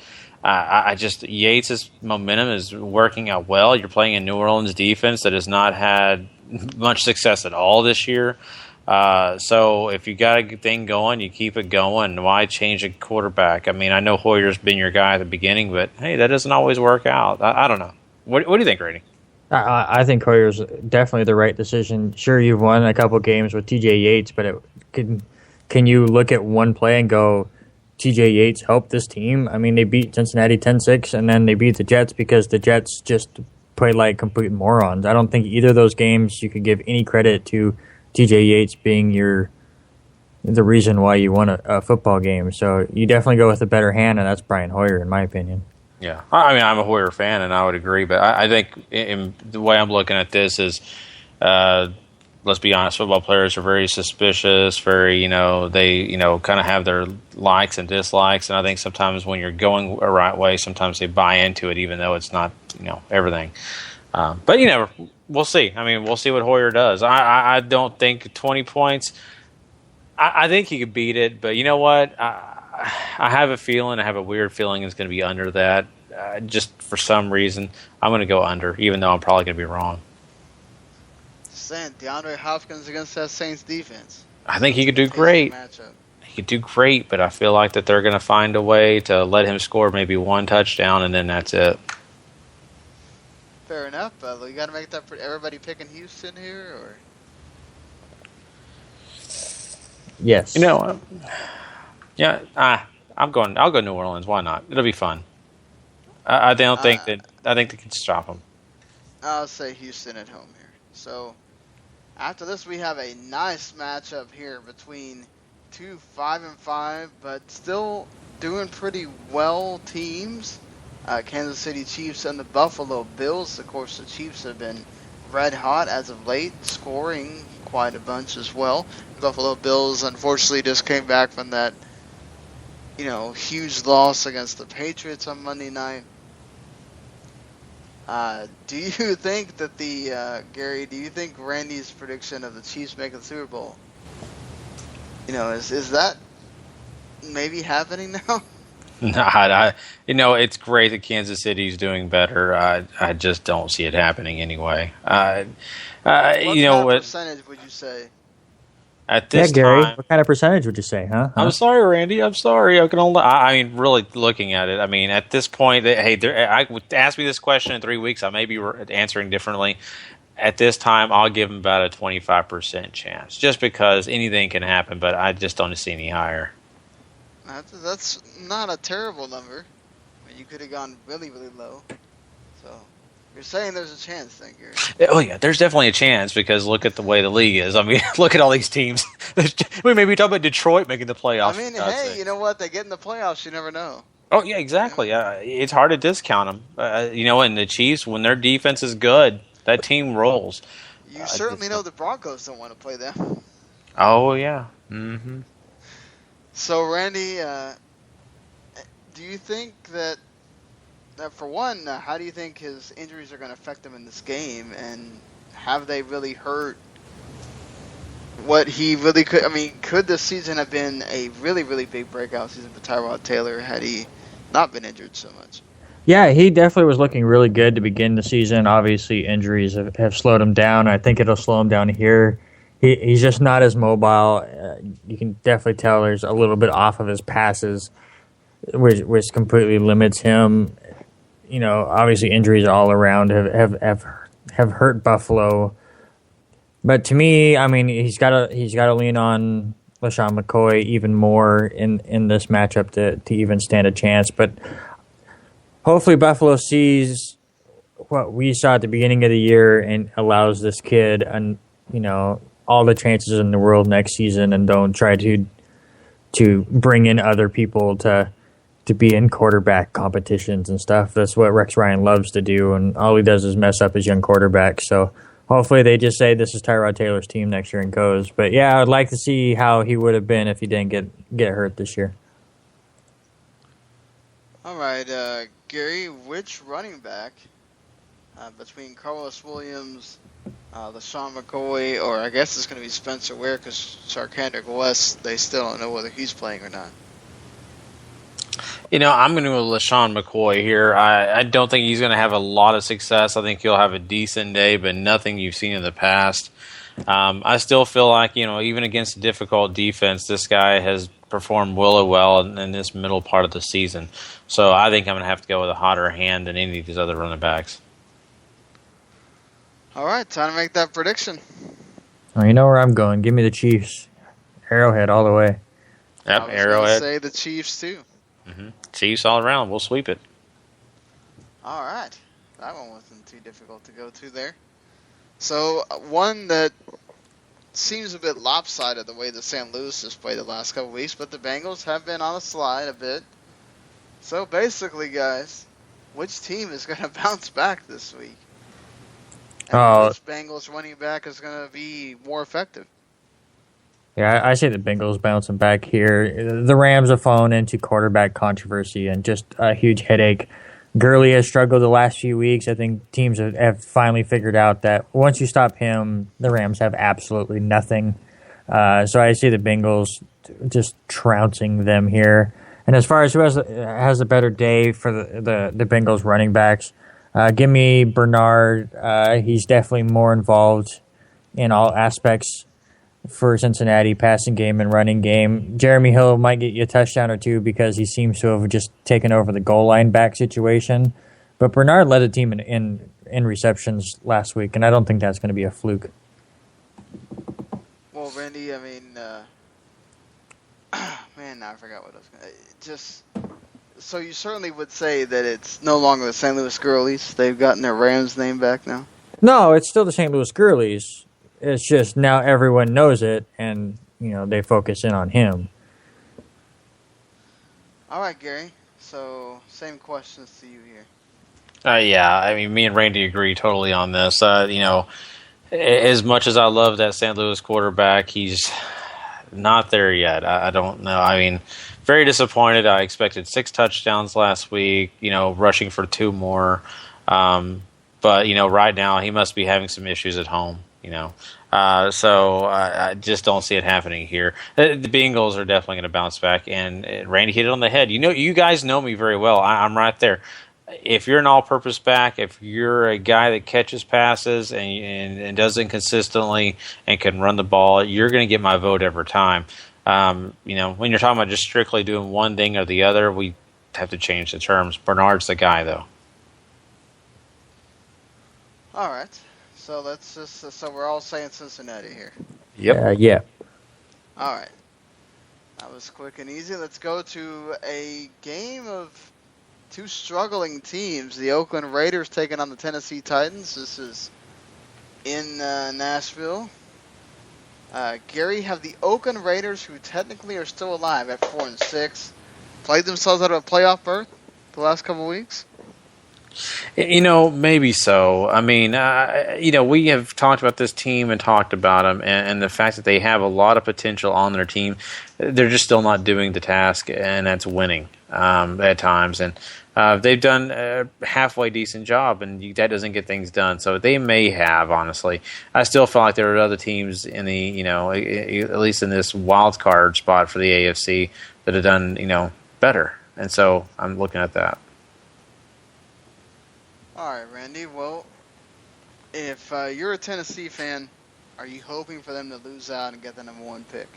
I just Yates' momentum is working out well. You're playing a New Orleans defense that has not had much success at all this year. So if you got a thing going, you keep it going. Why change a quarterback? I mean, I know Hoyer's been your guy at the beginning, but hey, that doesn't always work out. I don't know. What do you think, Randy? I think Hoyer's definitely the right decision. Sure, you've won a couple games with TJ Yates, but it could can you look at one play and go, TJ Yates helped this team? I mean, they beat Cincinnati 10-6, and then they beat the Jets because the Jets just played like complete morons. I don't think either of those games you could give any credit to TJ Yates being the reason why you won a football game. So you definitely go with a better hand, and that's Brian Hoyer, in my opinion. Yeah, I mean, I'm a Hoyer fan, and I would agree. But I think the way I'm looking at this is, let's be honest, football players are very suspicious. Very, they, kind of have their likes and dislikes. And I think sometimes when you're going a right way, sometimes they buy into it, even though it's not, everything. But we'll see. I mean, we'll see what Hoyer does. I don't think 20 points. I think he could beat it, but you know what? I have a weird feeling it's going to be under that. Just for some reason, I'm going to go under, even though I'm probably going to be wrong. Saying DeAndre Hopkins against that Saints defense. I think he could do great. He could do great, but I feel like that they're going to find a way to let him score maybe one touchdown, and then that's it. Fair enough. You got to make that for everybody picking Houston here, or? Yes. Yeah. I'll go New Orleans. Why not? It'll be fun. I don't think I think they can stop them. I'll say Houston at home here. So after this, we have a nice matchup here between two 5-5, but still doing pretty well teams. Kansas City Chiefs and the Buffalo Bills. Of course, the Chiefs have been red hot as of late, scoring quite a bunch as well. Buffalo Bills unfortunately just came back from that, huge loss against the Patriots on Monday night. Do you think that Gary, do you think Randy's prediction of the Chiefs making the Super Bowl, is that maybe happening now? It's great that Kansas City's doing better. I just don't see it happening anyway. What percentage would you say? At this Gary, time, what kind of percentage would you say, huh? I'm sorry, Randy. I'm sorry. I mean, really looking at it, I mean, at this point, I would ask me this question in 3 weeks, I may be answering differently. At this time, I'll give them about a 25% chance, just because anything can happen, but I just don't see any higher. That's not a terrible number. I mean, you could have gone really, really low. So you're saying there's a chance, then, Gary? Oh yeah, there's definitely a chance because look at the way the league is. I mean, look at all these teams. We may be talking about Detroit making the playoffs. I mean, hey, you know what? They get in the playoffs. You never know. Oh yeah, exactly. It's hard to discount them. And the Chiefs, when their defense is good, that team rolls. You certainly know the Broncos don't want to play them. Oh yeah. Mm-hmm. So, Randy, do you think that for one, how do you think his injuries are going to affect him in this game, and have they really hurt what he really could? I mean, could this season have been a really, really big breakout season for Tyrod Taylor had he not been injured so much? Yeah, he definitely was looking really good to begin the season. Obviously, injuries have slowed him down. I think it'll slow him down here. He's just not as mobile. You can definitely tell there's a little bit off of his passes, which completely limits him. Obviously injuries all around have hurt Buffalo. But to me, I mean, he's got to lean on LaShawn McCoy even more in this matchup to even stand a chance. But hopefully Buffalo sees what we saw at the beginning of the year and allows this kid all the chances in the world next season, and don't try to bring in other people to be in quarterback competitions and stuff. That's what Rex Ryan loves to do, and all he does is mess up his young quarterback. So hopefully they just say this is Tyrod Taylor's team next year and goes. But yeah, I'd like to see how he would have been if he didn't get hurt this year. All right, Gary, which running back between Carlos Williams, LaShawn McCoy, or I guess it's going to be Spencer Ware because Sarkandrick West, they still don't know whether he's playing or not. I'm going to go with LaShawn McCoy here. I don't think he's going to have a lot of success. I think he'll have a decent day, but nothing you've seen in the past. I still feel like, even against a difficult defense, this guy has performed really well in this middle part of the season. So I think I'm going to have to go with a hotter hand than any of these other running backs. All right, time to make that prediction. Oh, you know where I'm going. Give me the Chiefs Arrowhead all the way. Yep, I was Arrowhead. gonna say the Chiefs too. Chiefs all around. We'll sweep it. All right, that one wasn't too difficult to go to there. So one that seems a bit lopsided the way that St. Louis has played the last couple weeks, but the Bengals have been on a slide a bit. So basically, guys, which team is going to bounce back this week? And which Bengals running back is going to be more effective? Yeah, I see the Bengals bouncing back here. The Rams have fallen into quarterback controversy and just a huge headache. Gurley has struggled the last few weeks. I think teams have finally figured out that once you stop him, the Rams have absolutely nothing. So I see the Bengals just trouncing them here. And as far as who has a better day for the Bengals running backs, give me Bernard. He's definitely more involved in all aspects for Cincinnati, passing game and running game. Jeremy Hill might get you a touchdown or two because he seems to have just taken over the goal line back situation. But Bernard led the team in receptions last week, and I don't think that's going to be a fluke. Well, Randy, I mean, man, now I forgot what I was going to... Just... So you certainly would say that it's no longer the St. Louis Girlies. They've gotten their Rams name back now? No, it's still the St. Louis Girlies. It's just now everyone knows it, and they focus in on him. All right, Gary. So same questions to you here. Yeah, I mean, me and Randy agree totally on this. As much as I love that St. Louis quarterback, he's not there yet. I don't know. I mean, very disappointed. I expected 6 touchdowns last week, rushing for 2 more. But, right now he must be having some issues at home. So I just don't see it happening here. The Bengals are definitely going to bounce back, and Randy hit it on the head. You guys know me very well. I'm right there. If you're an all-purpose back, if you're a guy that catches passes and does it consistently and can run the ball, you're going to get my vote every time. When you're talking about just strictly doing one thing or the other, we have to change the terms. Bernard's the guy, though. All right. So let's just so we're all saying Cincinnati here. Yep. Yeah. All right. That was quick and easy. Let's go to a game of 2 struggling teams. The Oakland Raiders taking on the Tennessee Titans. This is in Nashville. Gary, have the Oakland Raiders, who technically are still alive at 4-6, played themselves out of a playoff berth the last couple of weeks? Maybe so. I mean, we have talked about this team and talked about them, and the fact that they have a lot of potential on their team, they're just still not doing the task, and that's winning at times. And they've done a halfway decent job, and that doesn't get things done. So they may have, honestly. I still feel like there are other teams in the, at least in this wild card spot for the AFC that have done, better. And so I'm looking at that. All right, Randy. Well, if you're a Tennessee fan, are you hoping for them to lose out and get the number 1 pick?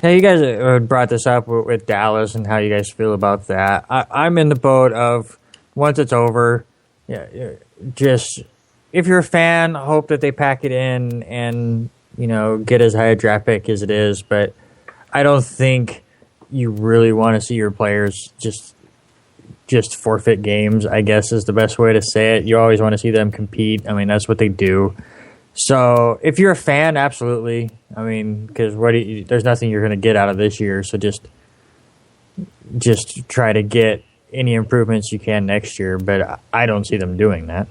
Now, you guys brought this up with Dallas and how you guys feel about that. I'm in the boat of once it's over, just if you're a fan, hope that they pack it in and get as high a draft pick as it is. But I don't think you really want to see your players just forfeit games, I guess is the best way to say it. You always want to see them compete. I mean, that's what they do. So if you're a fan, absolutely. I mean, because there's nothing you're going to get out of this year. So just try to get any improvements you can next year. But I don't see them doing that.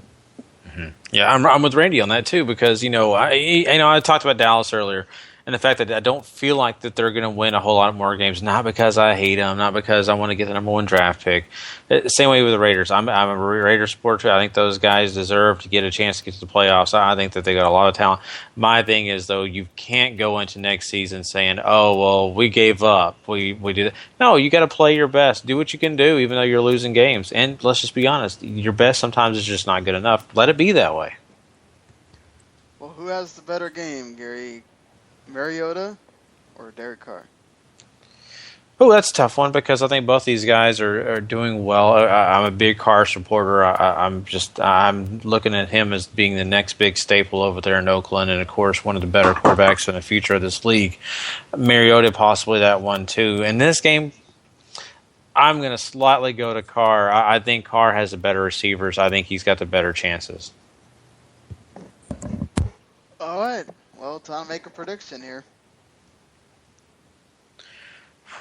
Mm-hmm. Yeah, I'm with Randy on that too because I talked about Dallas earlier. And the fact that I don't feel like that they're going to win a whole lot more games, not because I hate them, not because I want to get the number 1 draft pick. Same way with the Raiders. I'm a Raiders supporter too. I think those guys deserve to get a chance to get to the playoffs. I think that they got a lot of talent. My thing is, though, you can't go into next season saying, oh, well, we gave up. We did it. No, you got to play your best. Do what you can do, even though you're losing games. And let's just be honest, your best sometimes is just not good enough. Let it be that way. Well, who has the better game, Gary? Mariota or Derek Carr? Oh, that's a tough one because I think both these guys are doing well. I'm a big Carr supporter. I'm looking at him as being the next big staple over there in Oakland, and of course one of the better quarterbacks in the future of this league. Mariota possibly that one too. In this game, I'm going to slightly go to Carr. I think Carr has the better receivers. I think he's got the better chances. All right. Well, time to make a prediction here.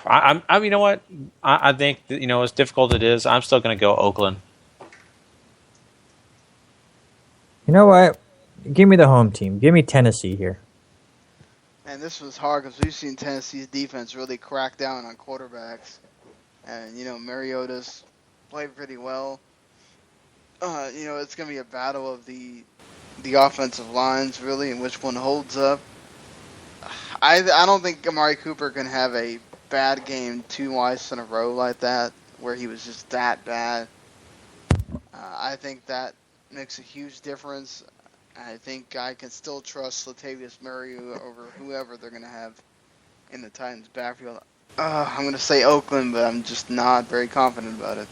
You know what? I think that, as difficult as it is, I'm still going to go Oakland. You know what? Give me the home team. Give me Tennessee here. And this was hard because we've seen Tennessee's defense really crack down on quarterbacks. And, Mariota's played pretty well. It's going to be a battle of the offensive lines, really, and which one holds up. I don't think Amari Cooper can have a bad game twice in a row like that, where he was just that bad. I think that makes a huge difference. I think I can still trust Latavius Murray over whoever they're going to have in the Titans' backfield. I'm going to say Oakland, but I'm just not very confident about it.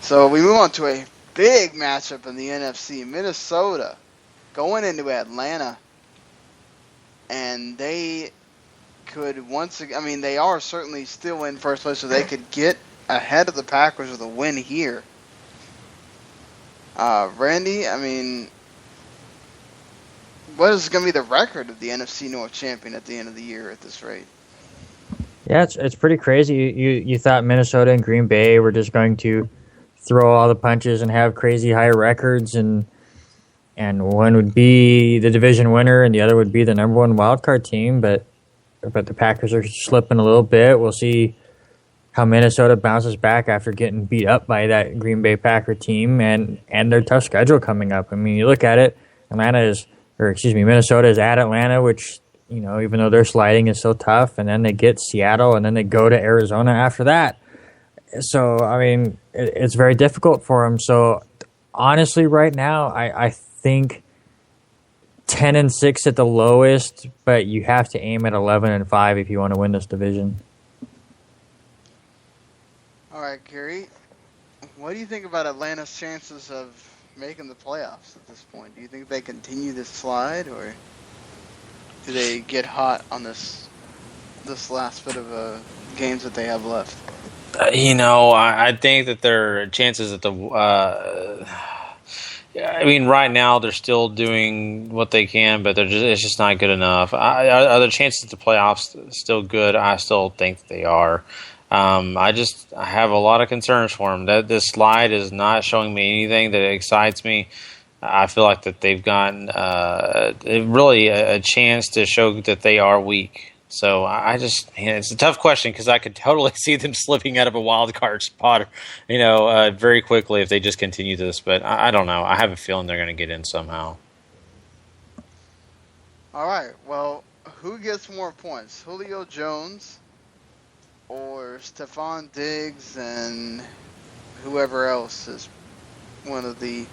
So we move on to a big matchup in the NFC. Minnesota going into Atlanta. And they could once again, they are certainly still in first place, so they could get ahead of the Packers with a win here. Randy, what is going to be the record of the NFC North champion at the end of the year at this rate? Yeah, it's pretty crazy. You thought Minnesota and Green Bay were just going to throw all the punches and have crazy high records, and one would be the division winner and the other would be the number one wildcard team, but the Packers are slipping a little bit. We'll see how Minnesota bounces back after getting beat up by that Green Bay Packer team and their tough schedule coming up. You look at it, Minnesota is at Atlanta, which, even though they're sliding is so tough, and then they get Seattle, and then they go to Arizona after that. So, it's very difficult for them. So, honestly, right now, I think 10-6 at the lowest, but you have to aim at 11-5 if you want to win this division. All right, Gary, what do you think about Atlanta's chances of making the playoffs at this point? Do you think they continue this slide, or do they get hot on this last bit of games that they have left? I think that their chances at the right now they're still doing what they can, but it's just not good enough. Are the chances at the playoffs still good? I still think they are. I have a lot of concerns for them. That this slide is not showing me anything that excites me. I feel like that they've gotten really a chance to show that they are weak. So it's a tough question because I could totally see them slipping out of a wild card spot, very quickly if they just continue this. But I don't know. I have a feeling they're going to get in somehow. All right. Well, who gets more points, Julio Jones or Stephon Diggs and whoever else is one of the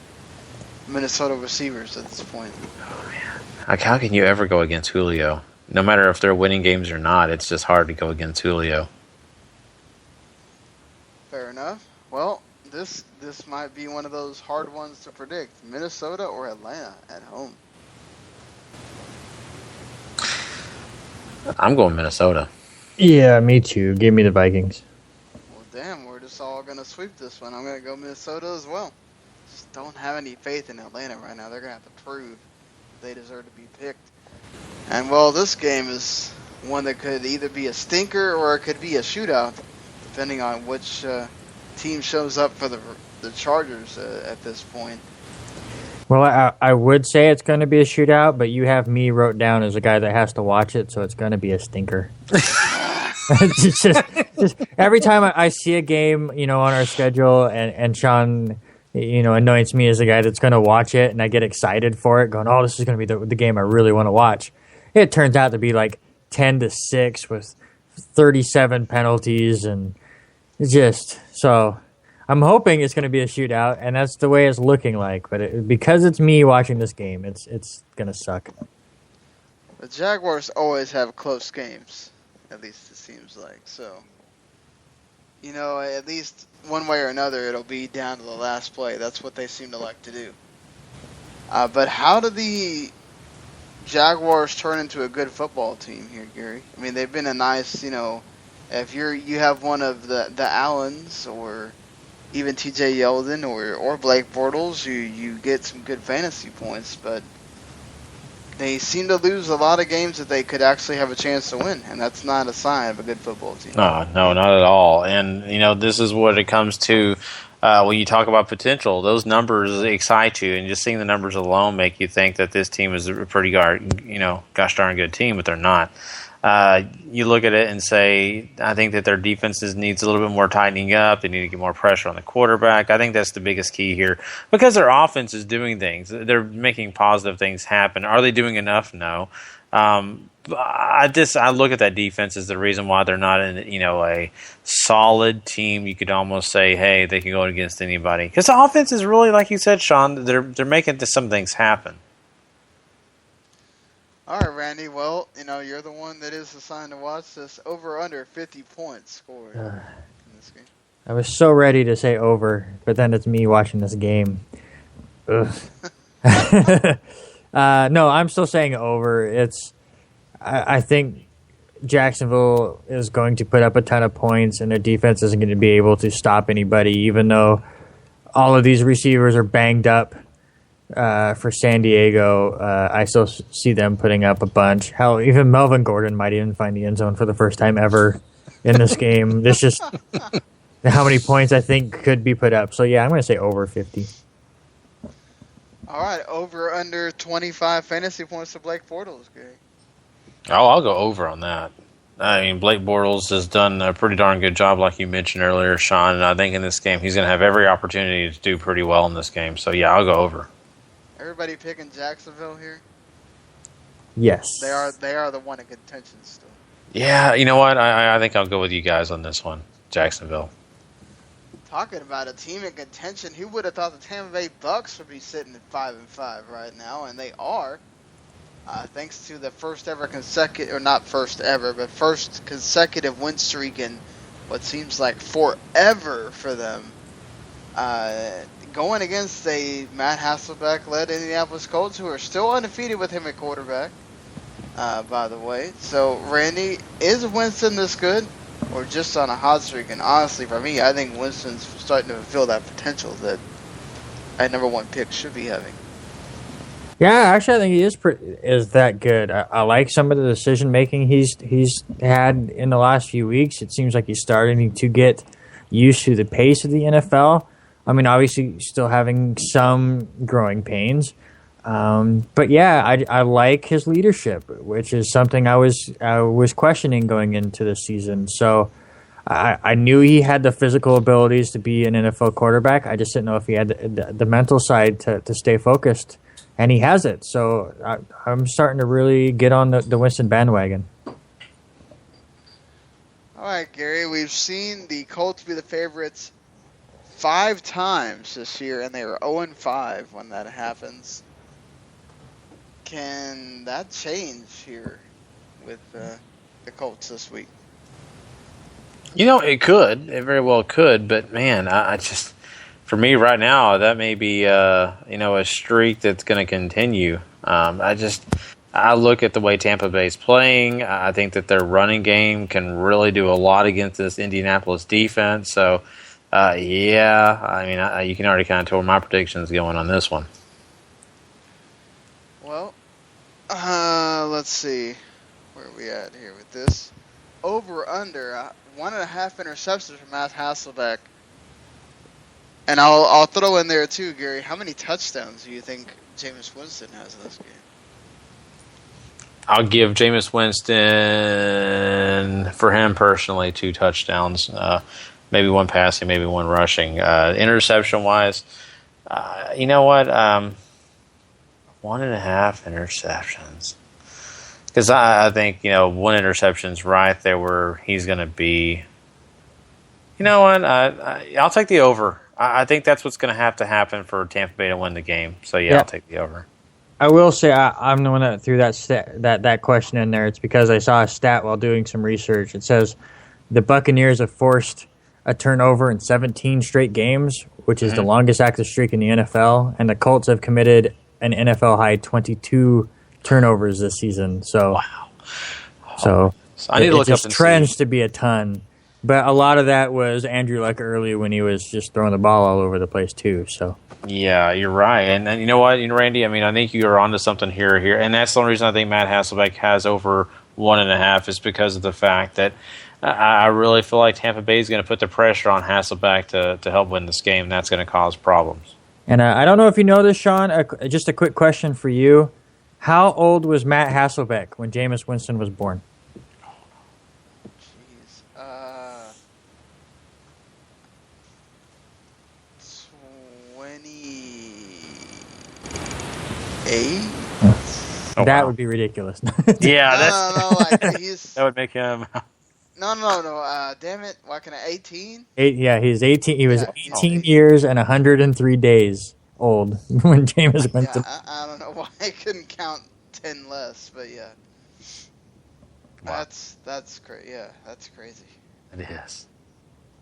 Minnesota receivers at this point? Oh man, how can you ever go against Julio? No matter if they're winning games or not, it's just hard to go against Julio. Fair enough. Well, this might be one of those hard ones to predict. Minnesota or Atlanta at home? I'm going Minnesota. Yeah, me too. Give me the Vikings. Well, damn, we're just all going to sweep this one. I'm going to go Minnesota as well. Just don't have any faith in Atlanta right now. They're going to have to prove they deserve to be picked. And, well, this game is one that could either be a stinker or it could be a shootout, depending on which team shows up for the Chargers at this point. Well, I would say it's going to be a shootout, but you have me wrote down as a guy that has to watch it, so it's going to be a stinker. It's just every time I see a game, on our schedule, and Sean, anoints me as a guy that's going to watch it, and I get excited for it, going, "Oh, this is going to be the game I really want to watch." It turns out to be like 10-6 with 37 penalties, and so. I'm hoping it's going to be a shootout, and that's the way it's looking like. But because it's me watching this game, it's going to suck. The Jaguars always have close games At least it seems like. So, at least one way or another, it'll be down to the last play. That's what they seem to like to do. But how do the Jaguars turn into a good football team here, Gary? I mean, they've been a nice, if you have one of the Allens or even TJ Yeldon or Blake Bortles, you get some good fantasy points, but they seem to lose a lot of games that they could actually have a chance to win, and that's not a sign of a good football team. No, not at all. And, this is what it comes to when you talk about potential. Those numbers excite you, and just seeing the numbers alone make you think that this team is a pretty gosh darn good team, but they're not. You look at it and say, I think that their defenses needs a little bit more tightening up. They need to get more pressure on the quarterback. I think that's the biggest key here because their offense is doing things. They're making positive things happen. Are they doing enough? No. I look at that defense as the reason why they're not in, a solid team. You could almost say, hey, they can go against anybody because the offense is really, like you said, Sean, they're making some things happen. All right, Randy. Well, you're the one that is assigned to watch this. Over under 50 points scored in this game. I was so ready to say over, but then it's me watching this game. Ugh. No, I'm still saying over. I think Jacksonville is going to put up a ton of points, and their defense isn't going to be able to stop anybody, even though all of these receivers are banged up. For San Diego, I still see them putting up a bunch. Hell, even Melvin Gordon might even find the end zone for the first time ever in this game. This just how many points I think could be put up. So, yeah, I'm going to say over 50. All right, over under 25 fantasy points to Blake Bortles, Gary. Oh, I'll go over on that. I mean, Blake Bortles has done a pretty darn good job, like you mentioned earlier, Sean, and I think in this game he's going to have every opportunity to do pretty well in this game. So, yeah, I'll go over. Everybody picking Jacksonville here? Yes. They are the one in contention still. Yeah, you know what? I think I'll go with you guys on this one, Jacksonville. Talking about a team in contention, who would have thought the Tampa Bay Bucks would be sitting at 5-5 right now? And they are, thanks to the first consecutive win streak in what seems like forever for them. Going against a Matt Hasselbeck-led Indianapolis Colts, who are still undefeated with him at quarterback, by the way. So, Randy, is Winston this good, or just on a hot streak? And honestly, for me, I think Winston's starting to fulfill that potential that a number one pick should be having. Yeah, actually, I think he is that good. I like some of the decision making he's had in the last few weeks. It seems like he's starting to get used to the pace of the NFL. I mean, obviously, still having some growing pains, but yeah, I like his leadership, which is something I was questioning going into the season. So I knew he had the physical abilities to be an NFL quarterback. I just didn't know if he had the mental side to stay focused, and he has it. So I'm starting to really get on the Winston bandwagon. All right, Gary, we've seen the Colts be the favorites 5 times this year, and they were 0-5 when that happens. Can that change here with the Colts this week? It could. It very well could. But, man, I just, for me right now, that may be, a streak that's going to continue. I look at the way Tampa Bay's playing. I think that their running game can really do a lot against this Indianapolis defense. So, yeah, I mean, you can already kind of tell where my predictions going on this one. Well, let's see where are we at here with this. Over under 1.5 interceptions from Matt Hasselbeck, and I'll throw in there too, Gary. How many touchdowns do you think Jameis Winston has in this game? I'll give Jameis Winston, for him personally, 2 touchdowns. Maybe 1 passing, maybe 1 rushing. Interception-wise, you know what? 1.5 interceptions. Because I think, 1 interception's right there where he's going to be. You know what? I'll take the over. I think that's what's going to happen for Tampa Bay to win the game. So, yeah, I'll take the over. I will say I'm the one that threw that question in there. It's because I saw a stat while doing some research. It says the Buccaneers have forced a turnover in 17 straight games, which is the longest active streak in the NFL, and the Colts have committed an NFL high 22 turnovers this season. So, so I need to look up just and trends see. to be a ton. But a lot of that was Andrew Luck early when he was just throwing the ball all over the place too. So Yeah, you're right. And you know what, Randy? I mean, I think you are onto something here. And that's the only reason I think Matt Hasselbeck has over 1.5 is because of the fact that I really feel like Tampa Bay is going to put the pressure on Hasselbeck to help win this game. That's going to cause problems. And I don't know if you know this, Sean. Just a quick question for you. How old was Matt Hasselbeck when Jameis Winston was born? Jeez. 28? Oh, That wow. would be ridiculous. Yeah, He's... that would make him. No. Damn it. Why can I? 18? He's 18. He was Yeah, 18 years and 103 days old when Jameis Winston. Yeah, I don't know why I couldn't count 10 less, but yeah. Wow. That's crazy. Yeah, that's crazy. It is.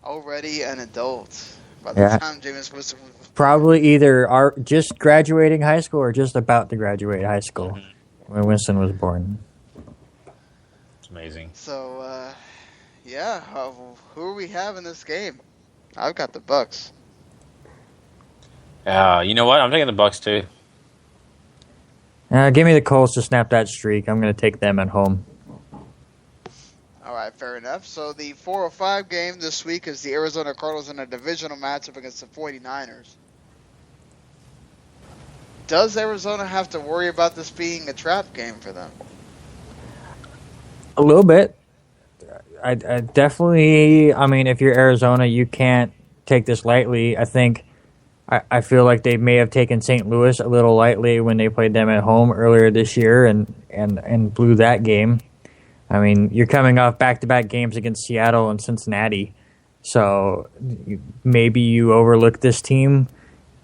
Already an adult by Yeah. the time Jameis Winston was Probably either just graduating high school or just about to graduate high school when Winston was born. It's amazing. So, yeah. Who are we have in this game? I've got the Bucks. You know what? I'm taking the Bucks too. Give me the Colts to snap that streak. I'm going to take them at home. All right, fair enough. So the 4:05 game this week is the Arizona Cardinals in a divisional matchup against the 49ers. Does Arizona have to worry about this being a trap game for them? A little bit. I definitely, I mean, if you're Arizona, you can't take this lightly. I feel like they may have taken St. Louis a little lightly when they played them at home earlier this year and blew that game. I mean, you're coming off back-to-back games against Seattle and Cincinnati, so maybe you overlook this team.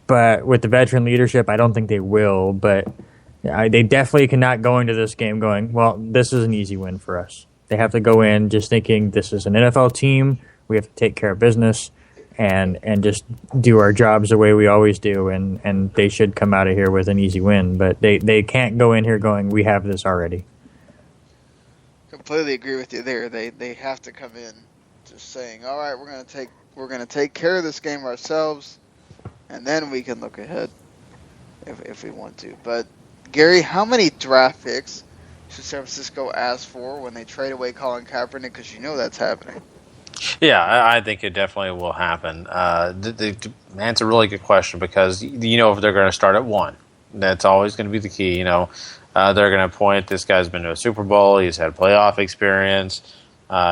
But with the veteran leadership, I don't think they will. But they definitely cannot go into this game going, well, this is an easy win for us. They have to go in just thinking this is an NFL team. We have to take care of business and just do our jobs the way we always do. And they should come out of here with an easy win. But they can't go in here going, we have this already. Completely agree with you there. They have to come in just saying, all right, we're gonna take care of this game ourselves, and then we can look ahead if we want to. But Gary, how many draft picks should San Francisco ask for when they trade away Colin Kaepernick? Because you know that's happening. Yeah, I think it definitely will happen. Man, it's a really good question because you know if they're going to start at 1. That's always going to be the key. You know, they're going to point. This guy's been to a Super Bowl. He's had playoff experience.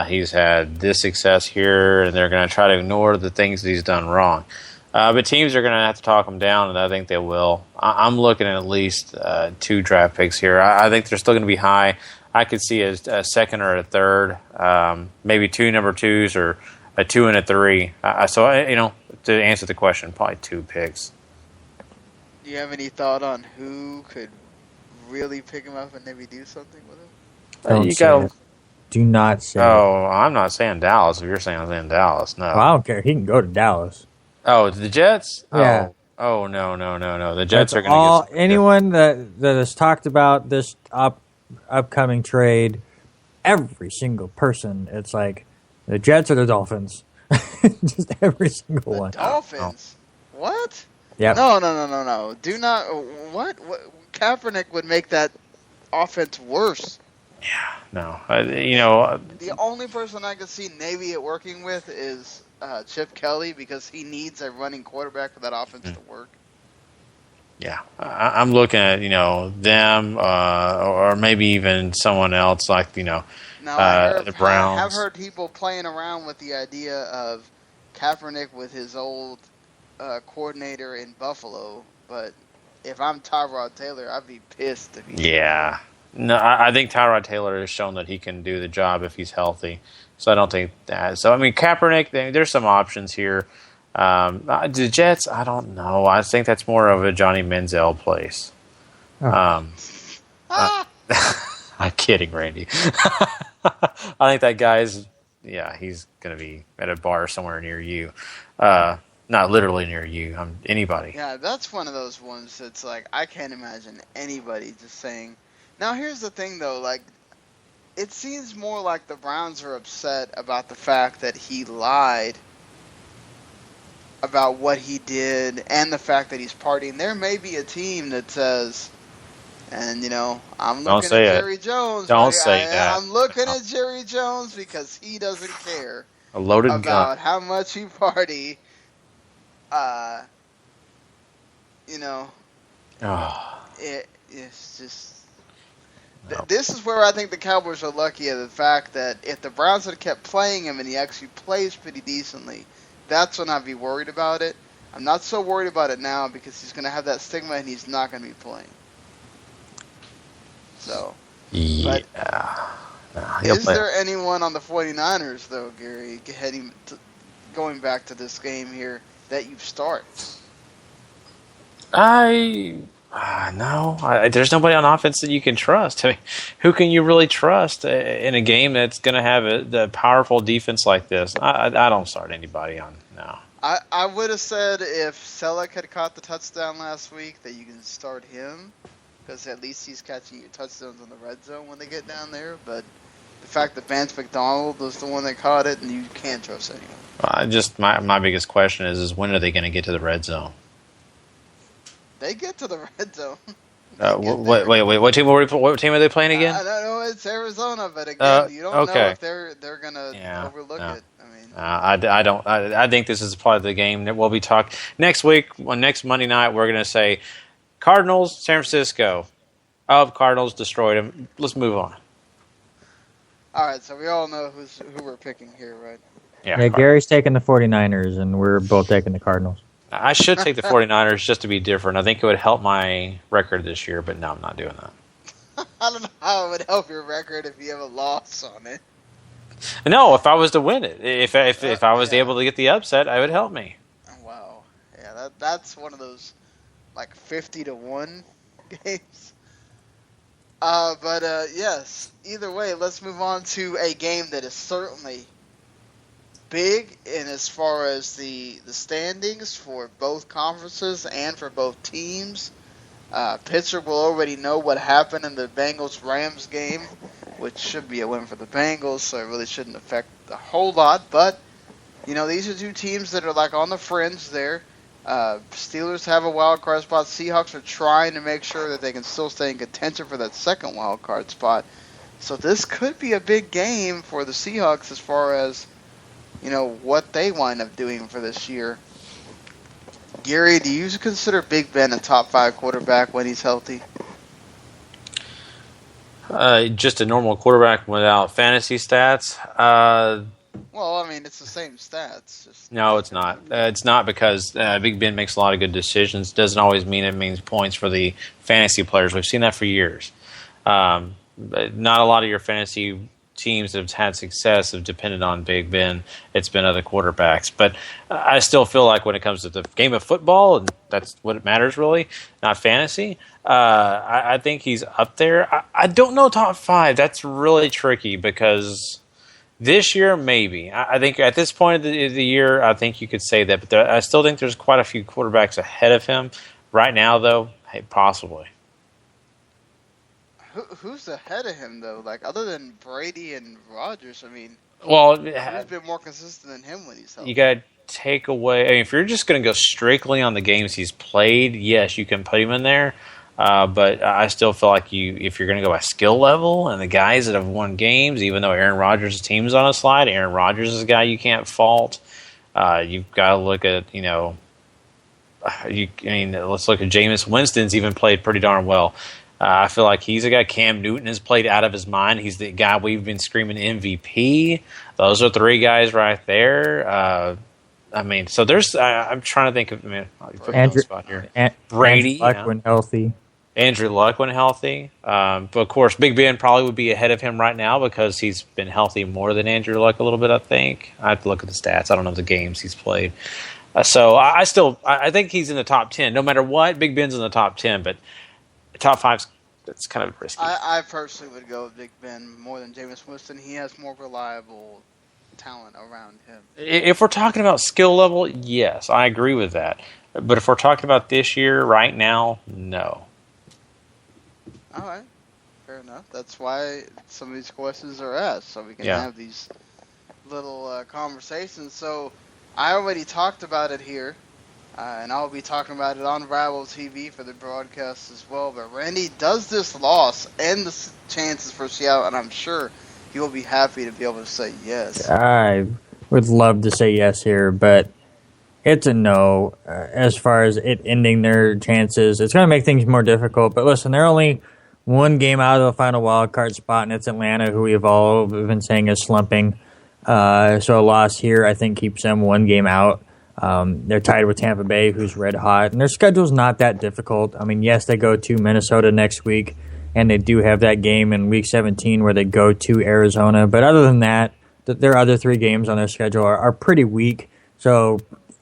He's had this success here, and they're going to try to ignore the things that he's done wrong. But teams are going to have to talk him down, and I think they will. I'm looking at least 2 draft picks here. I think they're still going to be high. I could see a second or a third, maybe 2 number 2s or a 2 and a 3. So, to answer the question, probably 2 picks. Do you have any thought on who could really pick him up and maybe do something with him? Don't say it. Do not say it. Oh, I'm not saying Dallas. If you're saying I'm saying Dallas, no. Well, I don't care. He can go to Dallas. Oh, the Jets? Yeah. Oh, no. The Jets are going to get some anyone that has talked about this upcoming trade, every single person, it's like the Jets or the Dolphins. Just every single one. Dolphins? What? Yeah. No. Do not. What? Kaepernick would make that offense worse. No. The only person I could see Navy it working with is Chip Kelly because he needs a running quarterback for that offense to work. Yeah. I'm looking at, them or maybe even someone else like, the Browns. I've heard people playing around with the idea of Kaepernick with his old coordinator in Buffalo, but if I'm Tyrod Taylor, I'd be pissed if he Yeah. No, I think Tyrod Taylor has shown that he can do the job if he's healthy. So I don't think that. So, I mean, Kaepernick, there's some options here. The Jets, I don't know. I think that's more of a Johnny Manziel place. I'm kidding, Randy. I think that guy's, he's going to be at a bar somewhere near you. Not literally near you. Anybody. Yeah, that's one of those ones that's like, I can't imagine anybody just saying. Now, here's the thing, though. Like, it seems more like the Browns are upset about the fact that he lied about what he did and the fact that he's partying. There may be a team that says, and, I'm looking at Jerry Jones. Don't say that. I'm looking at Jerry Jones because he doesn't care a loaded about gun. how much he party. It's just... This is where I think the Cowboys are lucky at the fact that if the Browns had kept playing him and he actually plays pretty decently, that's when I'd be worried about it. I'm not so worried about it now because he's going to have that stigma and he's not going to be playing. So, yeah. Is there anyone on the 49ers, though, Gary, going back to this game here, that you start? No. There's nobody on offense that you can trust. I mean, who can you really trust in a game that's going to have the powerful defense like this? I don't start anybody on, no. I would have said if Selleck had caught the touchdown last week that you can start him because at least he's catching your touchdowns on the red zone when they get down there. But the fact that Vance McDonald was the one that caught it and you can't trust anyone. My biggest question is when are they going to get to the red zone? They get to the red zone. Wait. What team are they playing again? I don't know. It's Arizona, but again, you don't know if they're gonna overlook it. I think this is probably the game that will be talked next week. On next Monday night, we're going to say Cardinals, San Francisco. Cardinals destroyed them. Let's move on. All right, so we all know who we're picking here, right? Yeah, Gary's taking the 49ers, and we're both taking the Cardinals. I should take the 49ers just to be different. I think it would help my record this year, but no, I'm not doing that. I don't know how it would help your record if you have a loss on it. No, if I was to win it. If I was able to get the upset, it would help me. Wow. Yeah, that's one of those, 50-1 games. Yes, either way, let's move on to a game that is certainly big in as far as the standings for both conferences and for both teams. Pittsburgh will already know what happened in the Bengals-Rams game, which should be a win for the Bengals, so it really shouldn't affect a whole lot. But, these are two teams that are on the fringe there. Steelers have a wild card spot. Seahawks are trying to make sure that they can still stay in contention for that second wild card spot. So this could be a big game for the Seahawks as far as what they wind up doing for this year. Gary, do you consider Big Ben a top 5 quarterback when he's healthy? Just a normal quarterback without fantasy stats? It's the same stats. No, it's not. It's not because Big Ben makes a lot of good decisions. Doesn't always mean it means points for the fantasy players. We've seen that for years. Not a lot of your fantasy teams that have had success have depended on Big Ben. It's been other quarterbacks. But I still feel like when it comes to the game of football, and that's what matters really, not fantasy, I think he's up there. I don't know top 5. That's really tricky because this year, maybe. I think at this point of the year, I think you could say that. But I still think there's quite a few quarterbacks ahead of him. Right now, though, possibly. Who's ahead of him, though? Other than Brady and Rodgers, who's been more consistent than him when he's healthy? You got to take away... if you're just going to go strictly on the games he's played, yes, you can put him in there. But I still feel like if you're going to go by skill level and the guys that have won games, even though Aaron Rodgers' team's on a slide, Aaron Rodgers is a guy you can't fault. You've got to look at, let's look at Jameis Winston's even played pretty darn well. I feel like he's a guy. Cam Newton has played out of his mind. He's the guy we've been screaming MVP. Those are 3 guys right there. So there's. I'm trying to think of. I'll put me on the spot here. Brady, Andrew Luck when healthy. Andrew Luck when healthy. But of course, Big Ben probably would be ahead of him right now because he's been healthy more than Andrew Luck a little bit. I think I have to look at the stats. I don't know the games he's played. So I think he's in the top 10. No matter what, Big Ben's in the top 10. But top five's that's kind of risky. I personally would go with Big Ben more than Jameis Winston. He has more reliable talent around him. If we're talking about skill level, yes, I agree with that. But if we're talking about this year, right now, no. All right. Fair enough. That's why some of these questions are asked, so we can have these little conversations. So I already talked about it here, and I'll be talking about it on Rival TV for the broadcast as well. But Randy, does this loss end the chances for Seattle? And I'm sure he will be happy to be able to say yes. I would love to say yes here, but it's a no as far as it ending their chances. It's going to make things more difficult. But listen, they're only one game out of the final wild card spot, and it's Atlanta, who we've all been saying is slumping. So a loss here, I think, keeps them one game out. They're tied with Tampa Bay, who's red hot, and their schedule's not that difficult. I mean, yes, they go to Minnesota next week, and they do have that game in Week 17 where they go to Arizona. But other than that, their other three games on their schedule are pretty weak. So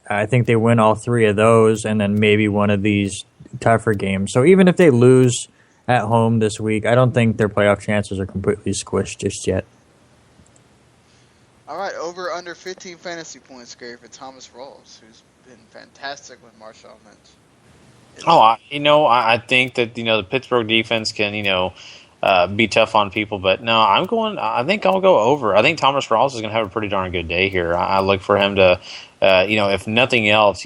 I think they win all three of those, and then maybe one of these tougher games. So even if they lose at home this week, I don't think their playoff chances are completely squished just yet. All right, over under 15 fantasy points, Gary, for Thomas Rawls, who's been fantastic with Marshawn Lynch. I think that the Pittsburgh defense can be tough on people, but no, I think I'll go over. I think Thomas Rawls is going to have a pretty darn good day here. I look for him to, if nothing else,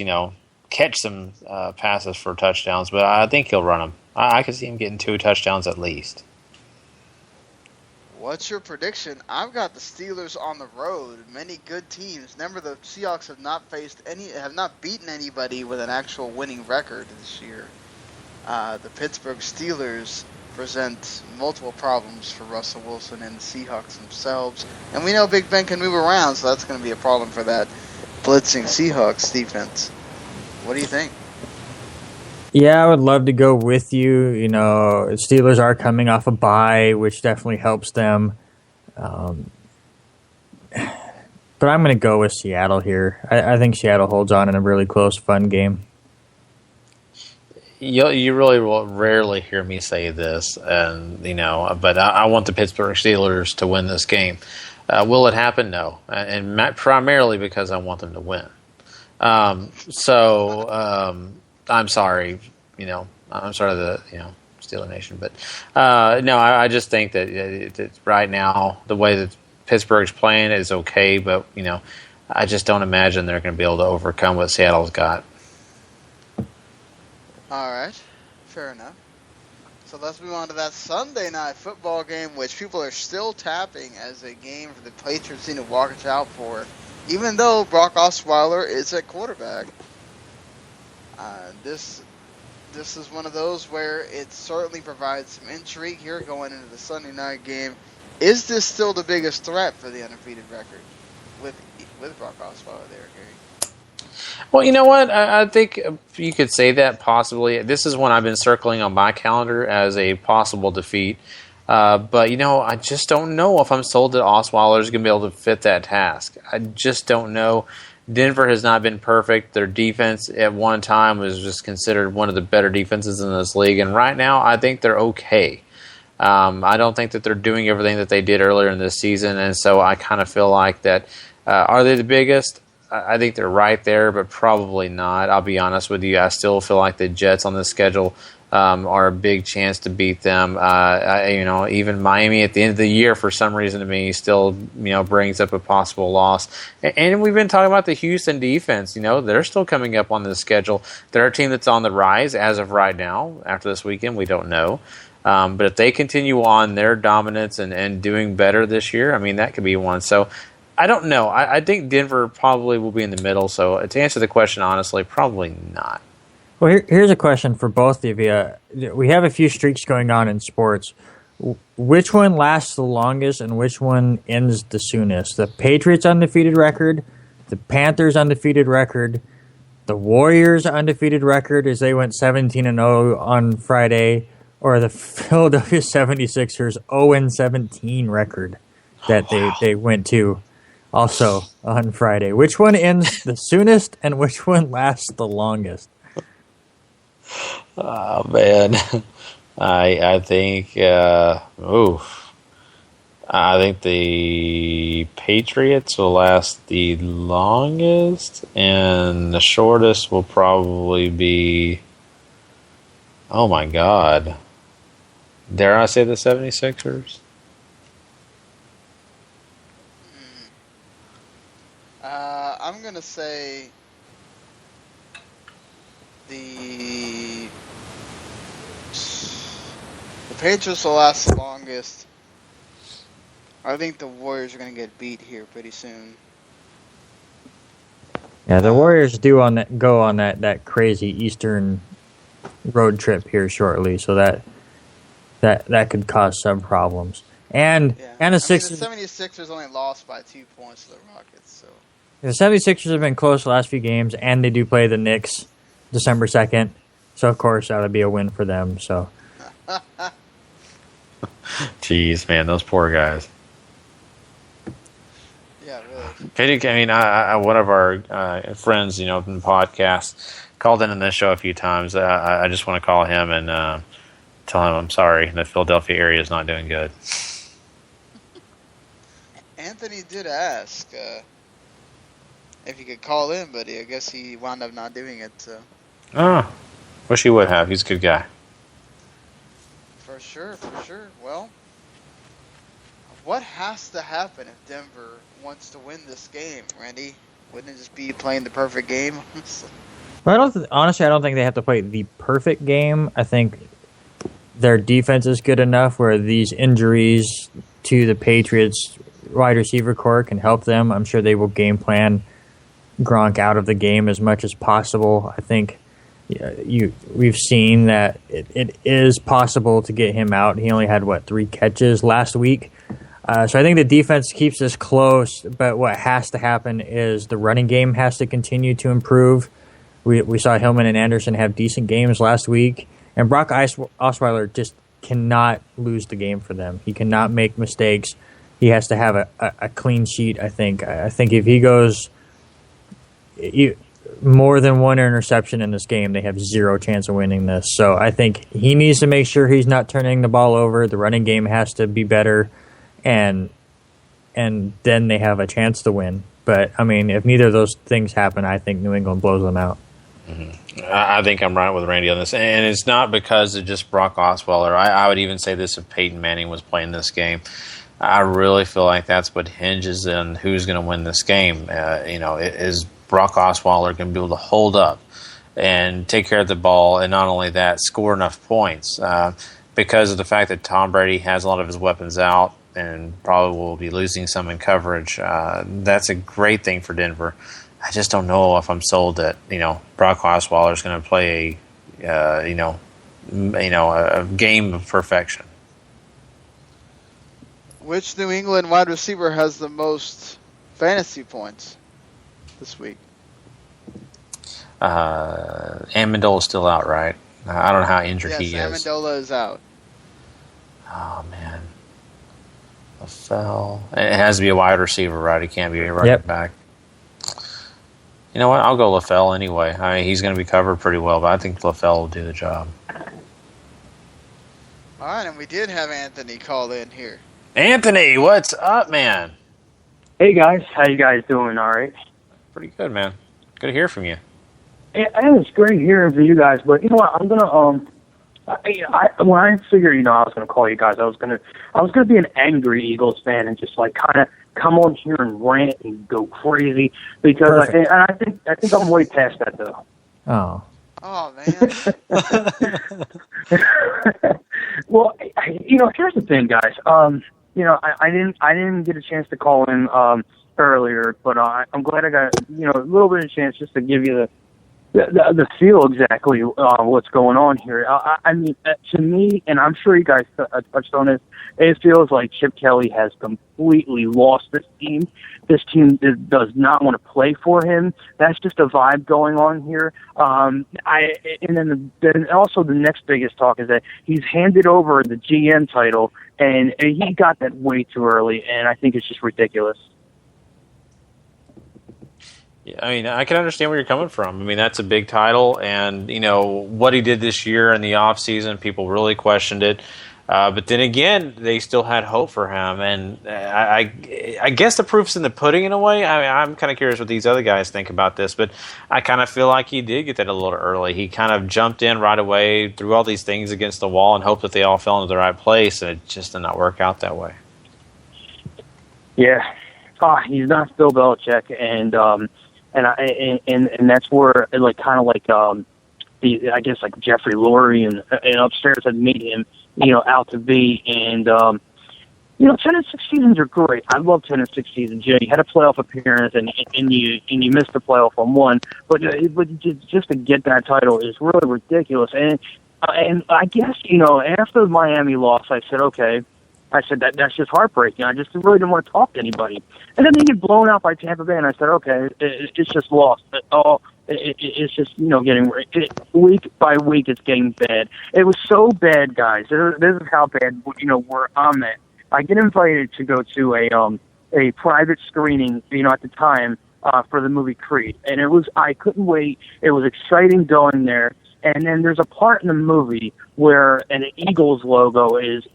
catch some passes for touchdowns, but I think he'll run them. I could see him getting 2 touchdowns at least. What's your prediction? I've got the Steelers on the road. Many good teams. Remember, the Seahawks have not beaten anybody with an actual winning record this year. The Pittsburgh Steelers present multiple problems for Russell Wilson and the Seahawks themselves. And we know Big Ben can move around, so that's going to be a problem for that blitzing Seahawks defense. What do you think? Yeah, I would love to go with you. Steelers are coming off a bye, which definitely helps them. But I'm going to go with Seattle here. I think Seattle holds on in a really close, fun game. You really will rarely hear me say this, but I want the Pittsburgh Steelers to win this game. Will it happen? No, and primarily because I want them to win. I'm sorry, I'm sorry to the, Steeler Nation, but no, I just think that right now the way that Pittsburgh's playing is okay, but I just don't imagine they're going to be able to overcome what Seattle's got. All right, fair enough. So let's move on to that Sunday night football game, which people are still tapping as a game for the Patriots to watch out for, even though Brock Osweiler is at quarterback. This is one of those where it certainly provides some intrigue here going into the Sunday night game. Is this still the biggest threat for the undefeated record with Brock Osweiler there, Gary? Well, you know what? I think you could say that possibly. This is one I've been circling on my calendar as a possible defeat. But, I just don't know if I'm sold that Osweiler is going to be able to fit that task. I just don't know. Denver has not been perfect. Their defense at one time was just considered one of the better defenses in this league. And right now, I think they're okay. I don't think that they're doing everything that they did earlier in this season. And so I kind of feel like that, are they the biggest? I think they're right there, but probably not. I'll be honest with you. I still feel like the Jets on the schedule are a big chance to beat them. Even Miami at the end of the year, for some reason to me, still brings up a possible loss. And we've been talking about the Houston defense. They're still coming up on the schedule. They're a team that's on the rise as of right now. After this weekend, we don't know. But if they continue on their dominance and doing better this year, that could be one. So I don't know. I think Denver probably will be in the middle. So to answer the question honestly, probably not. Well, here's a question for both of you. We have a few streaks going on in sports. Which one lasts the longest and which one ends the soonest? The Patriots' undefeated record, the Panthers' undefeated record, the Warriors' undefeated record as they went 17-0 on Friday, or the Philadelphia 76ers' 0-17 record that they went to also on Friday. Which one ends the soonest and which one lasts the longest? Oh, man. I think, I think the Patriots will last the longest, and the shortest will probably be, oh my God, dare I say the 76ers? I'm going to say the Patriots will last the longest. I think the Warriors are going to get beat here pretty soon. Yeah, the Warriors do go on that crazy Eastern road trip here shortly, so that could cause some problems. And the Sixers. The 76ers only lost by 2 points to the Rockets. So The 76ers have been close the last few games, and they do play the Knicks December 2nd. So, of course, that would be a win for them. So, Jeez, man, those poor guys. Yeah, really. I mean, one of our friends, in the podcast, called in this show a few times. I just want to call him and tell him I'm sorry. The Philadelphia area is not doing good. Anthony did ask if he could call in, but I guess he wound up not doing it. So. Oh, wish he would have. He's a good guy. For sure. Well, what has to happen if Denver wants to win this game, Randy? Wouldn't it just be playing the perfect game? well, honestly, I don't think they have to play the perfect game. I think their defense is good enough where these injuries to the Patriots wide receiver core can help them. I'm sure they will game plan Gronk out of the game as much as possible. I think we've seen that it is possible to get him out. He only had 3 catches last week. So I think the defense keeps this close, but what has to happen is the running game has to continue to improve. We saw Hillman and Anderson have decent games last week, and Brock Osweiler just cannot lose the game for them. He cannot make mistakes. He has to have a clean sheet, I think. I think if he goes more than 1 interception in this game, they have 0 chance of winning this. So I think he needs to make sure he's not turning the ball over. The running game has to be better, and then they have a chance to win. But, I mean, if neither of those things happen, I think New England blows them out. Mm-hmm. I think I'm right with Randy on this. And it's not because of just Brock Osweiler. I would even say this if Peyton Manning was playing this game. I really feel like that's what hinges on who's going to win this game. Is Brock Osweiler going to be able to hold up and take care of the ball, and not only that, score enough points because of the fact that Tom Brady has a lot of his weapons out and probably will be losing some in coverage. That's a great thing for Denver. I just don't know if I'm sold that Brock Osweiler is going to play a game of perfection. Which New England wide receiver has the most fantasy points this week? Amendola is still out, right? I don't know how injured he is. Yes, Amendola is out. Oh, man. LaFell. It has to be a wide receiver, right? He can't be a running back. You know what? I'll go LaFell anyway. I mean, he's going to be covered pretty well, but I think LaFell will do the job. All right, and we did have Anthony call in here. Anthony, what's up, man? Hey, guys. How you guys doing? All right? Pretty good, man. Good to hear from you. And it's great hearing from you guys, but you know what? I'm going to, when I figured, I was going to call you guys, I was going to be an angry Eagles fan and just kind of come on here and rant and go crazy because I think I'm way past that though. Oh. Oh man. Well, here's the thing, guys. I didn't get a chance to call in earlier, but I'm glad I got a little bit of a chance just to give you the feel exactly what's going on here. I mean, to me, and I'm sure you guys touched on this, it feels like Chip Kelly has completely lost this team. This team does not want to play for him. That's just a vibe going on here. And then also the next biggest talk is that he's handed over the GM title, and he got that way too early, and I think it's just ridiculous. I mean, I can understand where you're coming from. I mean, that's a big title, and what he did this year in the offseason, people really questioned it. But then again, they still had hope for him, and I guess the proof's in the pudding in a way. I mean, I'm kind of curious what these other guys think about this, but I kind of feel like he did get that a little early. He kind of jumped in right away, threw all these things against the wall, and hoped that they all fell into the right place, and it just did not work out that way. Yeah, he's not Bill Belichick, and that's where I guess Jeffrey Lurie and upstairs had made him out to be, and 10 and 6 seasons are great. I love 10 and 6 seasons. You had a playoff appearance and you missed the playoff on one, but just to get that title is really ridiculous. And I guess after the Miami loss, I said okay. I said that's just heartbreaking. I just really didn't want to talk to anybody. And then they get blown out by Tampa Bay, and I said, okay, it's just lost. It's just getting week by week, it's getting bad. It was so bad, guys. This is how bad where I'm at. I get invited to go to a private screening, at the time for the movie Creed, and I couldn't wait. It was exciting going there. And then there's a part in the movie where an Eagles logo is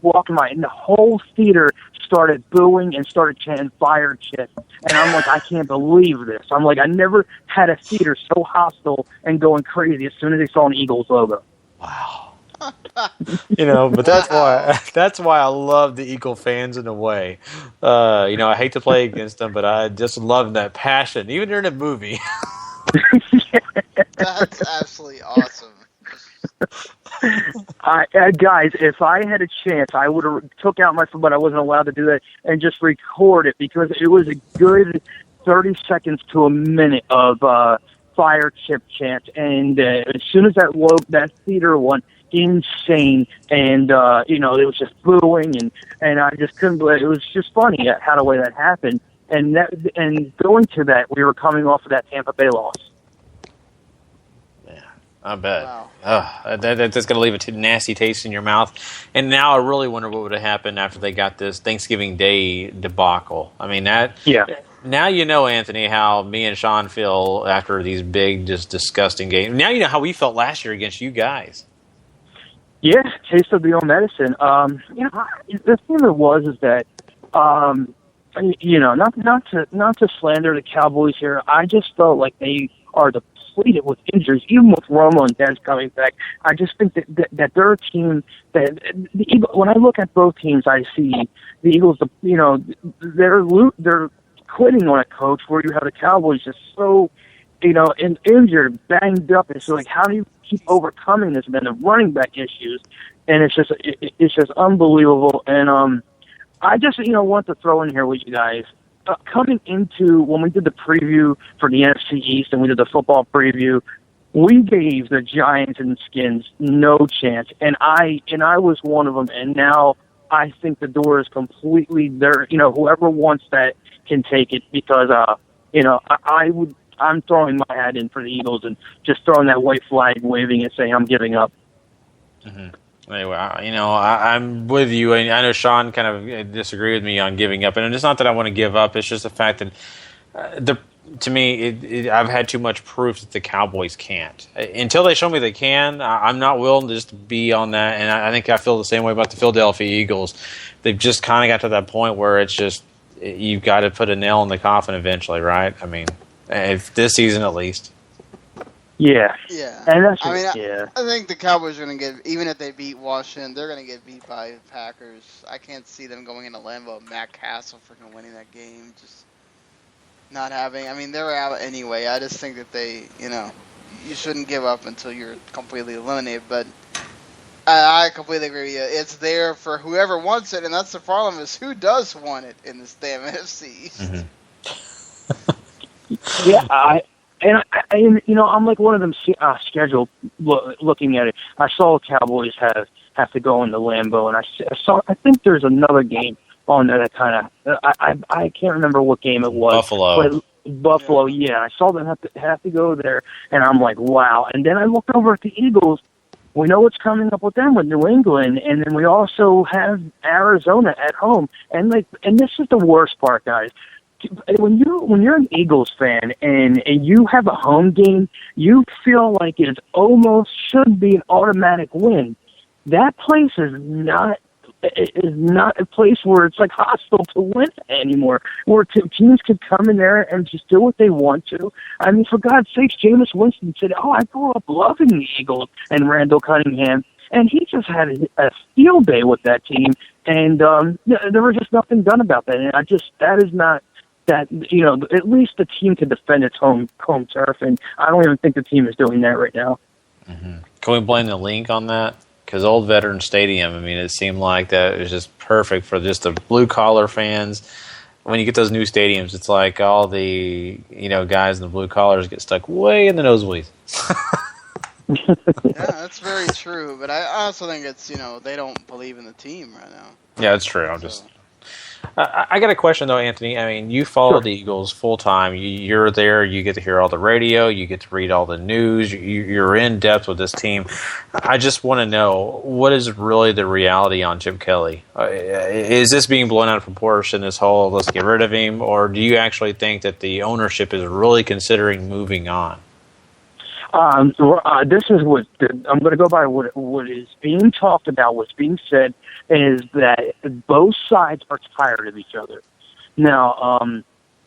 walking by, and the whole theater started booing and started chanting "Fire Chip." And I'm like, I can't believe this. I'm like, I never had a theater so hostile and going crazy as soon as they saw an Eagles logo. Wow. But that's why I love the Eagle fans in a way. I hate to play against them, but I just love that passion, even during a movie. That's absolutely awesome. Guys, if I had a chance, I would have took out my phone, but I wasn't allowed to do that, and just record it because it was a good 30 seconds to a minute of Fire Chip chant. And as soon as that theater went insane, and it was just booing, and I just couldn't believe it. Was just funny how the way that happened. And going to that, we were coming off of that Tampa Bay loss. Yeah, I bet. Wow. That's going to leave a nasty taste in your mouth. And now I really wonder what would have happened after they got this Thanksgiving Day debacle. I mean, Yeah. Now Anthony, how me and Sean feel after these big, just disgusting games. Now you know how we felt last year against you guys. Yeah, taste of the old medicine. The thing is that. Not to slander the Cowboys here. I just felt like they are depleted with injuries, even with Romo and Dez coming back. I just think that they're a team that the Eagles. When I look at both teams, I see the Eagles. They're quitting on a coach where you have the Cowboys just so injured, banged up. It's like, how do you keep overcoming this? And then the running back issues, and it's just unbelievable. And I just, want to throw in here with you guys, coming into when we did the preview for the NFC East and we did the football preview, we gave the Giants and Skins no chance, and I was one of them. And now I think the door is completely there. Whoever wants that can take it, because I'm throwing my hat in for the Eagles and just throwing that white flag, waving and saying I'm giving up. Mm-hmm. Anyway, I'm with you. I know Sean kind of disagreed with me on giving up, and it's not that I want to give up. It's just the fact that to me, I've had too much proof that the Cowboys can't. Until they show me they can, I'm not willing to just be on that. And I think I feel the same way about the Philadelphia Eagles. They've just kind of got to that point where it's just you've got to put a nail in the coffin eventually, right? I mean, if this season at least. Yeah. And that's I think the Cowboys are going to get, even if they beat Washington, they're going to get beat by the Packers. I can't see them going into Lambeau, Matt Castle freaking winning that game. Just not having, they're out anyway. I just think that they, you shouldn't give up until you're completely eliminated. But I completely agree with you. It's there for whoever wants it, and that's the problem, is who does want it in this damn NFC East. Mm-hmm. Yeah, I'm like one of them scheduled looking at it. I saw Cowboys have to go into Lambeau, and I think there's another game on there that kind of I can't remember what game it was. Buffalo, yeah. I saw them have to go there, and I'm like, wow. And then I looked over at the Eagles. We know what's coming up with them with New England, and then we also have Arizona at home. And this is the worst part, guys. when you're an Eagles fan and you have a home game, you feel like it almost should be an automatic win. That place is not a place where it's like hostile to win anymore, where teams could come in there and just do what they want to. I mean, for God's sakes, Jameis Winston said, I grew up loving the Eagles and Randall Cunningham, and he just had a field day with that team, and there was just nothing done about that. And that is not that, at least the team can defend its home turf, and I don't even think the team is doing that right now. Mm-hmm. Can we blame the link on that? Because Old Veteran Stadium, I mean, it seemed like that it was just perfect for just the blue-collar fans. When you get those new stadiums, it's like all the, guys in the blue collars get stuck way in the nosebleeds. Yeah, that's very true. But I also think it's, they don't believe in the team right now. Yeah, that's true. I got a question, though, Anthony. I mean, you follow the Eagles full-time. You're there. You get to hear all the radio. You get to read all the news. You're in depth with this team. I just want to know, what is really the reality on Chip Kelly? Is this being blown out of proportion, this whole let's get rid of him, or do you actually think that the ownership is really considering moving on? This is I'm going to go by what is being talked about. What's being said is that both sides are tired of each other. Now,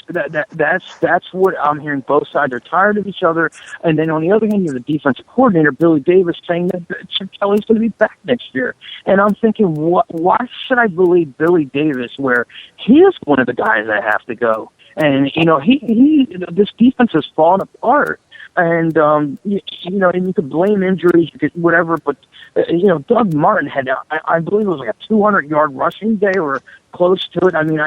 that's what I'm hearing. Both sides are tired of each other. And then on the other hand, you have the defensive coordinator, Billy Davis, saying that Chip Kelly's going to be back next year. And I'm thinking, why should I believe Billy Davis, where he is one of the guys that have to go? And this defense has fallen apart. And, and you could blame injuries, you could whatever, but, Doug Martin had, I believe it was like a 200-yard rushing day or close to it. I mean,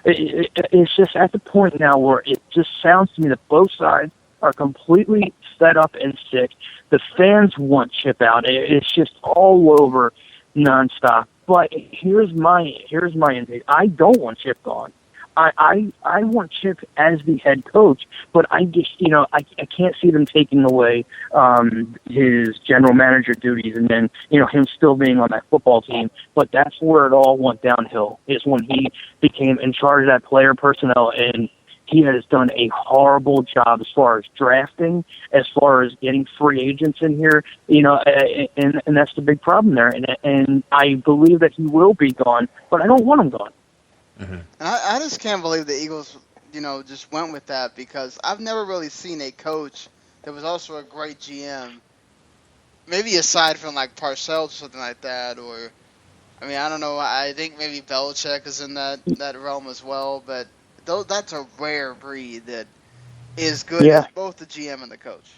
it's just at the point now where it just sounds to me that both sides are completely fed up and sick. The fans want Chip out. It's just all over nonstop. But here's my intake. I don't want Chip gone. I want Chip as the head coach, but I just, I can't see them taking away his general manager duties and then, him still being on that football team. But that's where it all went downhill, is when he became in charge of that player personnel, and he has done a horrible job as far as drafting, as far as getting free agents in here, and that's the big problem there. And I believe that he will be gone, but I don't want him gone. Mm-hmm. And I just can't believe the Eagles, just went with that, because I've never really seen a coach that was also a great GM. Maybe aside from like Parcells or something like that, or I don't know. I think maybe Belichick is in that realm as well. But that's a rare breed that is good as both the GM and the coach.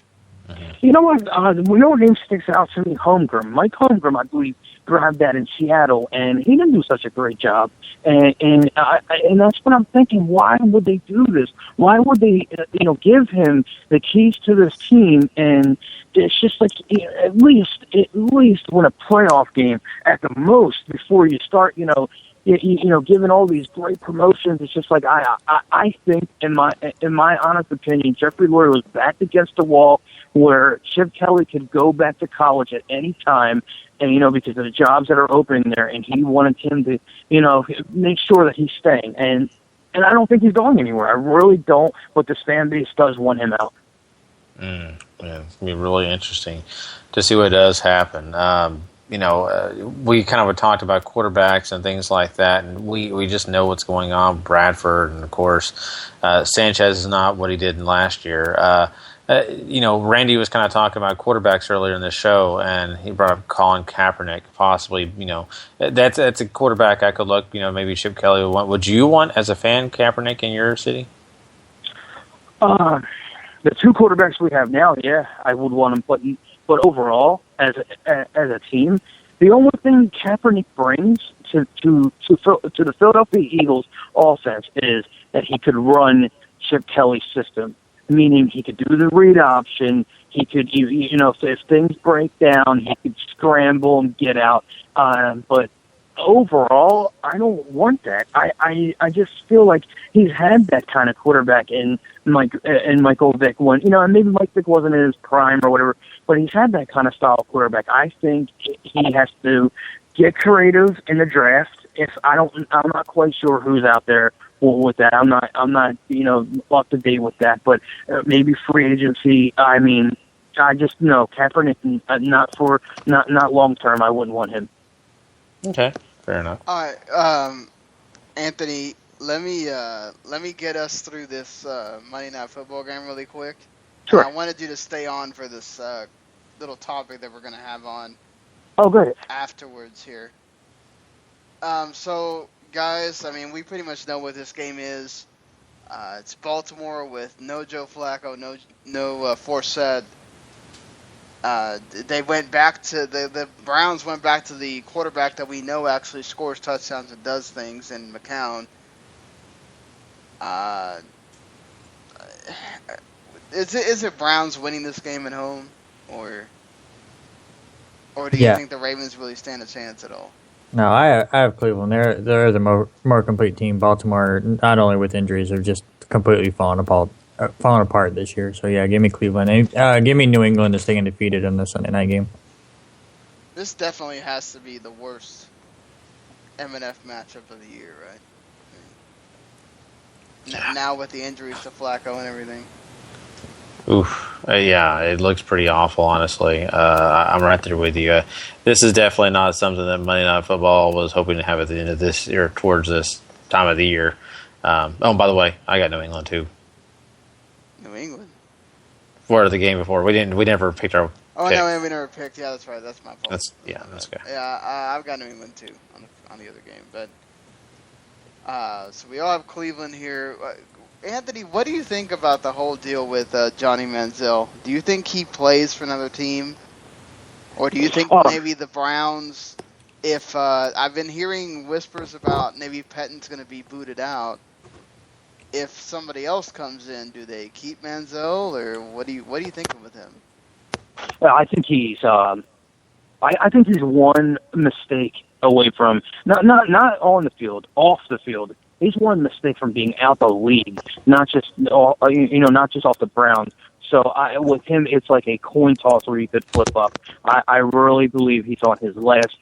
You know what? We know what name sticks out to me. Holmgren. Mike Holmgren, I believe, grabbed that in Seattle, and he didn't do such a great job. And that's what I'm thinking. Why would they do this? Why would they, give him the keys to this team? And it's just like at least win a playoff game at the most before you start, given all these great promotions. It's just like I think, in my honest opinion, Jeffrey Lurie was backed against the wall, where Chip Kelly could go back to college at any time, and because of the jobs that are opening there, and he wanted him to make sure that he's staying, and I don't think he's going anywhere. I really don't, but this fan base does want him out. Yeah, it's going to be really interesting to see what does happen. We kind of talked about quarterbacks and things like that, and we just know what's going on with Bradford, and of course, Sanchez is not what he did in last year. Randy was kind of talking about quarterbacks earlier in the show, and he brought up Colin Kaepernick, possibly. That's a quarterback I could look. Maybe Chip Kelly would want. Would you want, as a fan, Kaepernick in your city? The two quarterbacks we have now, yeah, I would want them, but overall, as a team, the only thing Kaepernick brings to the Philadelphia Eagles offense is that he could run Chip Kelly's system, meaning he could do the read option. He could, if things break down, he could scramble and get out. But overall, I don't want that. I just feel like he's had that kind of quarterback in Michael Vick when, and maybe Mike Vick wasn't in his prime or whatever, but he's had that kind of style of quarterback. I think he has to get creative in the draft. I'm not quite sure who's out there, with that. I'm not up to date with that, but maybe free agency. I mean, I just Kaepernick, not long term. I wouldn't want him. Okay, fair enough. All right, Anthony, let me get us through this Monday Night Football game really quick. Sure. And I wanted you to stay on for this little topic that we're going to have on. Oh, good. Afterwards here. So, guys, I mean, we pretty much know what this game is. It's Baltimore with no Joe Flacco, no Forsett. They went back to the Browns went back to the quarterback that we know actually scores touchdowns and does things in McCown. Is it Browns winning this game at home, or do you think the Ravens really stand a chance at all? No, I have Cleveland. They're the more complete team. Baltimore, not only with injuries, they're just completely falling apart this year. So yeah, give me Cleveland. And, give me New England to stay undefeated in the Sunday night game. This definitely has to be the worst M&F matchup of the year, right? Now with the injuries to Flacco and everything. Oof. Yeah, it looks pretty awful, honestly. I'm right there with you. This is definitely not something that Monday Night Football was hoping to have at the end of this year, towards this time of the year. Oh, by the way, I got New England too. New England? For the game before. We never picked our pick. No, we never picked. Yeah, that's right. That's my fault. That's good. Yeah, I've got New England too on the other game. But so we all have Cleveland here. Anthony, what do you think about the whole deal with Johnny Manziel? Do you think he plays for another team? Or do you think maybe the Browns, if I've been hearing whispers about maybe Pettin's going to be booted out, if somebody else comes in, do they keep Manziel, or what do you think with him? I think he's I think he's one mistake away from not on the field, off the field. He's one mistake from being out the league, not just not just off the Browns. So with him, it's like a coin toss where you could flip up. I really believe he's on his last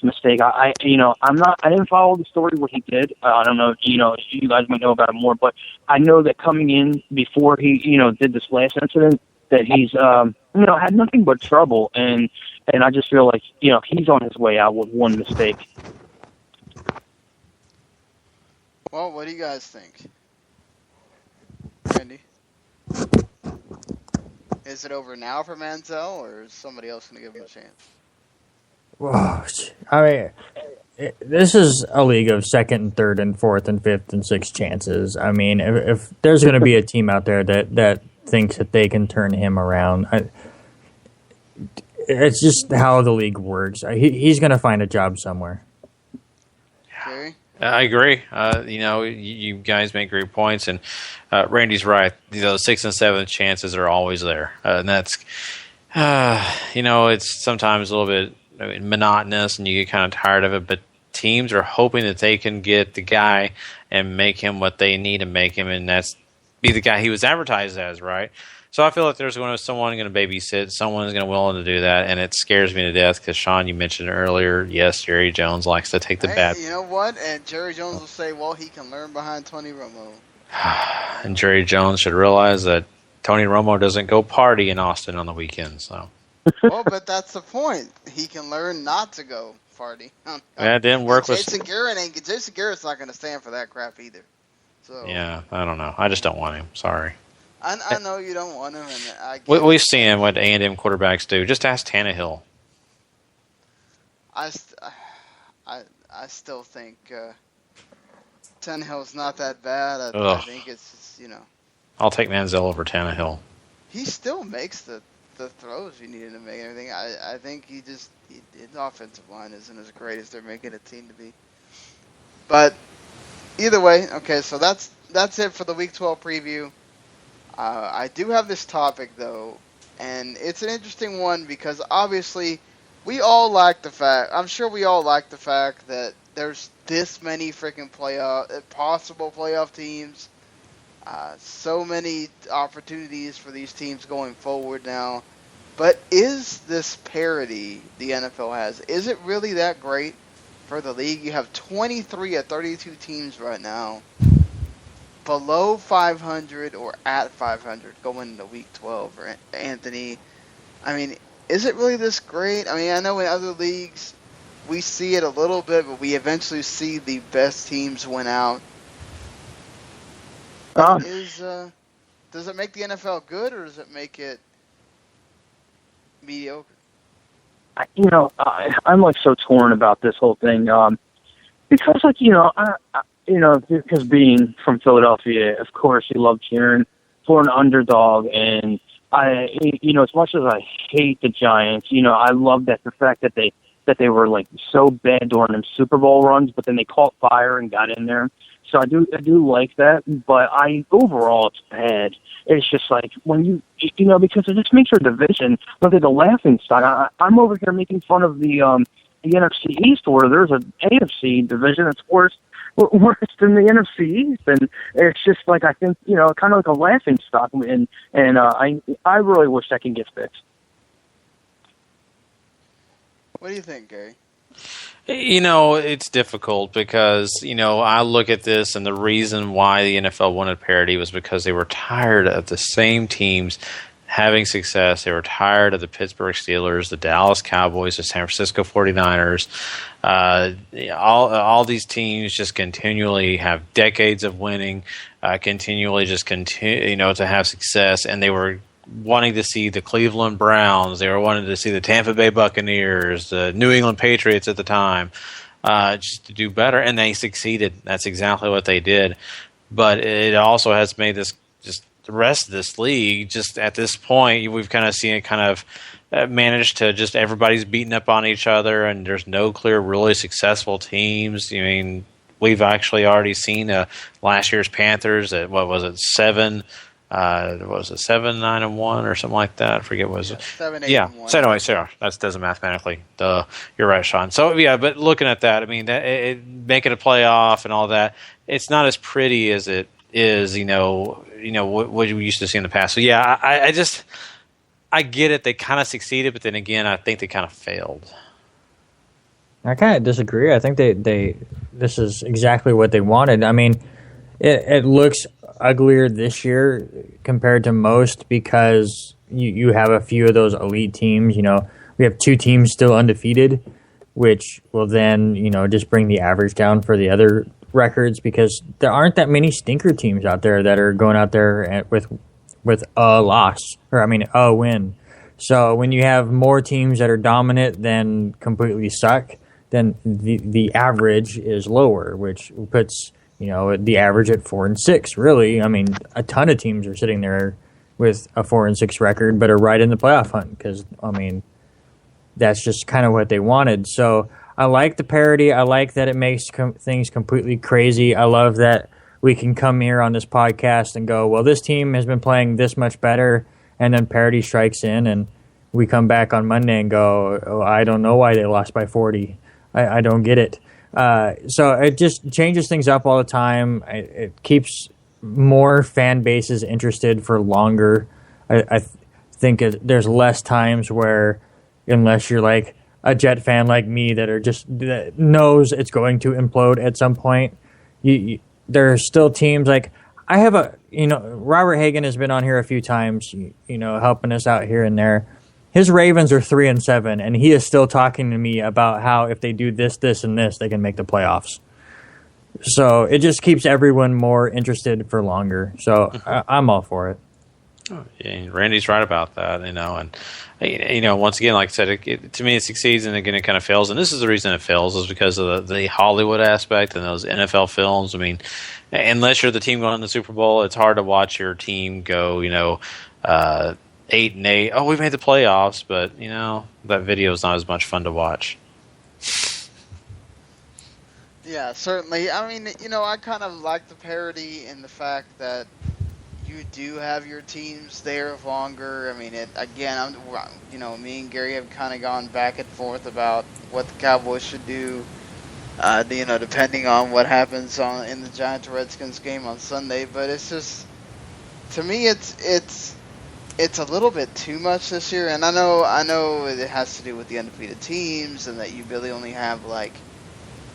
mistake. I didn't follow the story what he did. I don't know. You guys might know about it more, but I know that coming in before he did this last incident, that he's had nothing but trouble, and I just feel like he's on his way out with one mistake. Well, what do you guys think? Randy? Is it over now for Manziel, or is somebody else going to give him a chance? Well, I mean, this is a league of second and third and fourth and fifth and sixth chances. I mean, if there's going to be a team out there that thinks that they can turn him around, it's just how the league works. He's going to find a job somewhere. Jerry? I agree. You guys make great points, and Randy's right. Those 6th and 7th chances are always there, and that's it's sometimes a little bit monotonous, and you get kind of tired of it. But teams are hoping that they can get the guy and make him what they need to make him, and that's be the guy he was advertised as, right? So I feel like there's someone going to babysit, someone is going to willing to do that, and it scares me to death because, Sean, you mentioned earlier, yes, Jerry Jones likes to take the bad. You know what? And Jerry Jones will say, well, he can learn behind Tony Romo. And Jerry Jones should realize that Tony Romo doesn't go party in Austin on the weekends. So. Well, but that's the point. He can learn not to go party. Yeah, it didn't work with Jason Garrett's not going to stand for that crap either. So. Yeah, I don't know. I just don't want him. Sorry. I know you don't want him, and we've seen what A&M quarterbacks do. Just ask Tannehill. I still think Tannehill's not that bad. I think it's just, I'll take Manziel over Tannehill. He still makes the throws you needed to make and everything. I think his offensive line isn't as great as they're making it seem to be. But either way, okay, so that's it for the Week 12 preview. I do have this topic, though, and it's an interesting one because obviously we all like the fact, I'm sure we all like the fact that there's this many freaking possible playoff teams, so many opportunities for these teams going forward now. But is this parity the NFL has, is it really that great for the league. You have 23 of 32 teams right now below 500 or at 500 going into Week 12. Anthony, I mean, is it really this great? I mean, I know in other leagues we see it a little bit, but we eventually see the best teams win out. Does it make the NFL good, or does it make it mediocre? I'm like so torn about this whole thing. Because like, because being from Philadelphia, of course you love cheering for an underdog, and as much as I hate the Giants, I love the fact that they were like so bad during them Super Bowl runs, but then they caught fire and got in there. So I do like that, but overall it's bad. It's just like when because it just makes your division look like a laughing stock. I'm over here making fun of the NFC East, where there's an AFC division that's worse than the NFC East, and it's just like, I think, kind of like a laughing stock, and I really wish that can get fixed. What do you think, Gary? It's difficult because, I look at this, and the reason why the NFL wanted parity was because they were tired of the same teams having success. They were tired of the Pittsburgh Steelers, the Dallas Cowboys, the San Francisco 49ers. All these teams just continually have decades of winning, continually just continue, to have success, and they were wanting to see the Cleveland Browns. They were wanting to see the Tampa Bay Buccaneers, the New England Patriots at the time, just to do better, and they succeeded. That's exactly what they did. But it also has made this just the rest of this league, just at this point, we've kind of seen it kind of managed to just everybody's beating up on each other, and there's no clear, really successful teams. I mean, we've actually already seen last year's Panthers at, 7-9-1 or something like that. I forget what was it. 7-8-1. So anyway, that doesn't mathematically. Duh, you're right, Sean. So yeah, but looking at that, I mean, making a playoff and all that, it's not as pretty as it is. What we used to see in the past. So yeah, I get it. They kind of succeeded, but then again, I think they kind of failed. I kind of disagree. I think this is exactly what they wanted. I mean, it looks uglier this year compared to most because you have a few of those elite teams. We have two teams still undefeated, which will then, just bring the average down for the other records, because there aren't that many stinker teams out there that are going out there with a loss, or a win. So when you have more teams that are dominant than completely suck, then the average is lower, which puts the average at 4-6. Really, a ton of teams are sitting there with a 4-6 record, but are right in the playoff hunt because that's just kind of what they wanted. So I like the parity. I like that it makes things completely crazy. I love that we can come here on this podcast and go, well, this team has been playing this much better, and then parity strikes in, and we come back on Monday and go, oh, I don't know why they lost by 40. I don't get it. So it just changes things up all the time. It keeps more fan bases interested for longer. I think there's less times where, unless you're like a Jet fan like me that knows it's going to implode at some point, there are still teams like I have Robert Hagan has been on here a few times, helping us out here and there. His Ravens are 3-7, and he is still talking to me about how if they do this, this, and this, they can make the playoffs. So it just keeps everyone more interested for longer. So I'm all for it. Oh, yeah, Randy's right about that, and once again, like I said, to me it succeeds, and again it kind of fails. And this is the reason it fails is because of the Hollywood aspect and those NFL films. I mean, unless you're the team going to the Super Bowl, it's hard to watch your team go, 8-8. Oh, we made the playoffs, but that video is not as much fun to watch. Yeah, certainly. I mean, I kind of like the parody in the fact that you do have your teams there longer. I mean, me and Gary have kind of gone back and forth about what the Cowboys should do. Depending on what happens in the Giants-Redskins game on Sunday, but it's just, to me, it's a little bit too much this year, and I know it has to do with the undefeated teams and that you really only have like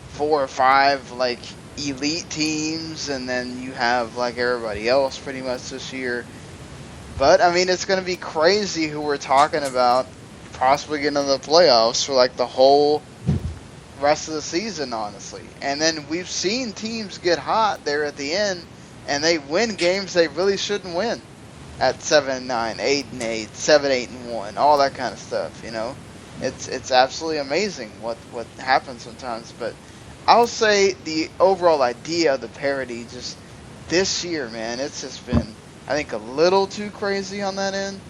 4 or 5 like elite teams, and then you have like everybody else pretty much this year. But I mean, it's going to be crazy who we're talking about possibly getting into the playoffs for like the whole rest of the season, honestly. And then we've seen teams get hot there at the end, and they win games they really shouldn't win at 7-9, 8-8, 7-8-1, all that kind of stuff. You know, it's absolutely amazing what happens sometimes. But I'll say the overall idea of the parody just this year, man, it's just been, I think, a little too crazy on that end,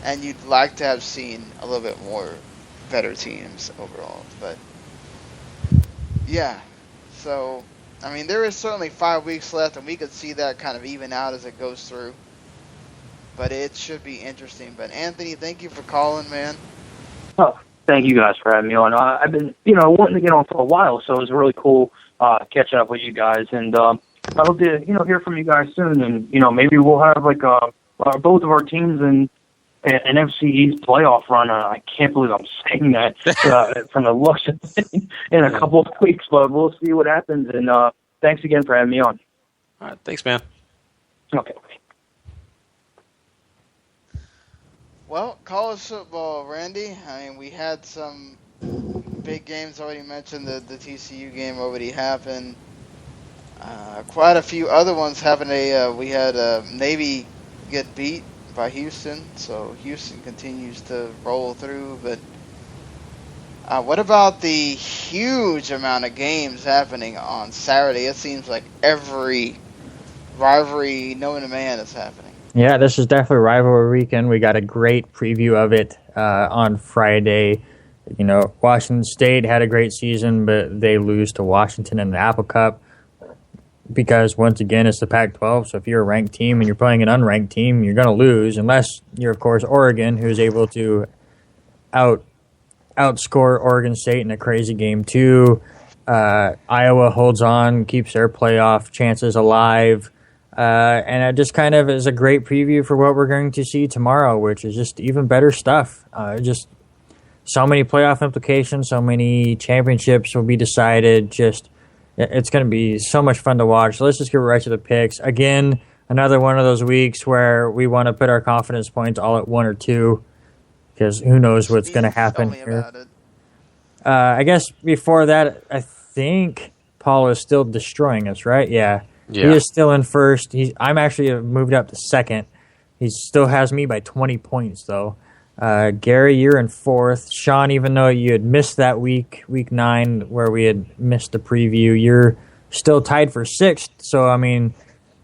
and you'd like to have seen a little bit more better teams overall. But yeah, so I mean, there is certainly 5 weeks left, and we could see that kind of even out as it goes through. But it should be interesting. But Anthony, thank you for calling, man. Oh, thank you guys for having me on. I've been, wanting to get on for a while, so it was really cool catching up with you guys. And I hope to, hear from you guys soon. And maybe we'll have like both of our teams in an NFC East playoff run. I can't believe I'm saying that from the looks of it in a couple of weeks, but we'll see what happens. And thanks again for having me on. All right, thanks, man. Okay. Well, college football, Randy. I mean, we had some big games already mentioned. The TCU game already happened. Quite a few other ones happened. We had Navy get beat by Houston, so Houston continues to roll through. But what about the huge amount of games happening on Saturday? It seems like every rivalry known to man is happening. Yeah, this is definitely rivalry weekend. We got a great preview of it on Friday. Washington State had a great season, but they lose to Washington in the Apple Cup because, once again, it's the Pac-12. So if you're a ranked team and you're playing an unranked team, you're going to lose, unless you're, of course, Oregon, who's able to outscore Oregon State in a crazy game, too. Iowa holds on, keeps their playoff chances alive. And it just kind of is a great preview for what we're going to see tomorrow, which is just even better stuff. Just so many playoff implications, so many championships will be decided. It's going to be so much fun to watch. So let's just get right to the picks. Again, another one of those weeks where we want to put our confidence points all at 1 or 2, because who knows what's going to happen here. I guess before that, I think Paul is still destroying us, right? Yeah. He is still in first. I'm actually moved up to second. He still has me by 20 points, though. Gary, you're in fourth. Sean, even though you had missed that week 9, where we had missed the preview, you're still tied for sixth. So, I mean,